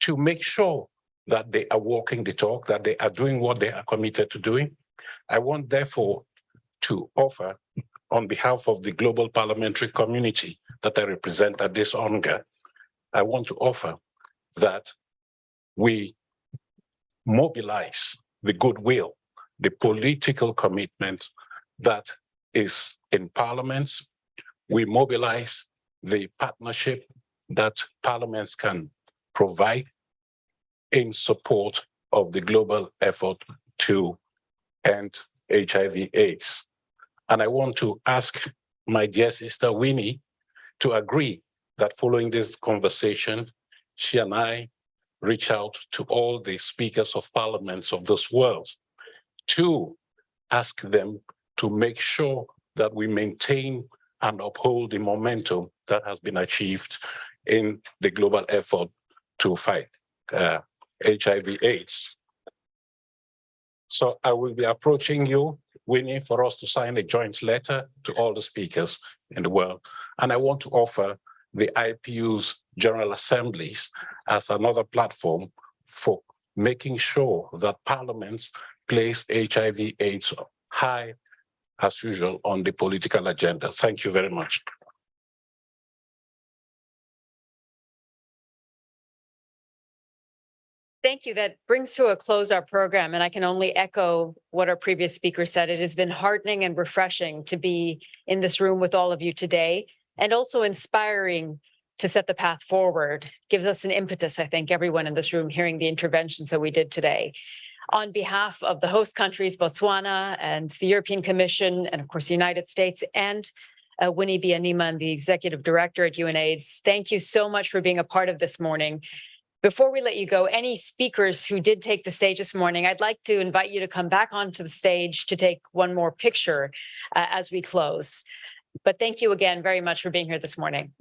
to make sure that they are walking the talk, that they are doing what they are committed to doing? I want, therefore, to offer, on behalf of the global parliamentary community that I represent at this ONGA, I want to offer that we mobilize the goodwill, the political commitment that is in parliaments. We mobilize the partnership that parliaments can provide in support of the global effort to end HIV/AIDS. And I want to ask my dear sister Winnie to agree that following this conversation, she and I reach out to all the speakers of parliaments of this world to ask them to make sure that we maintain and uphold the momentum that has been achieved in the global effort to fight HIV/AIDS. So I will be approaching you, Winnie, for us to sign a joint letter to all the speakers in the world. And I want to offer the IPU's General Assemblies as another platform for making sure that parliaments place HIV/AIDS high, as usual, on the political agenda. Thank you very much. Thank you. That brings to a close our program, and I can only echo what our previous speaker said. It has been heartening and refreshing to be in this room with all of you today, and also inspiring to set the path forward. Gives us an impetus, I think, everyone in this room hearing the interventions that we did today. On behalf of the host countries, Botswana and the European Commission, and of course, the United States, and Winnie Byanyima, the Executive Director at UNAIDS, thank you so much for being a part of this morning. Before we let you go, any speakers who did take the stage this morning, I'd like to invite you to come back onto the stage to take one more picture as we close. But thank you again very much for being here this morning.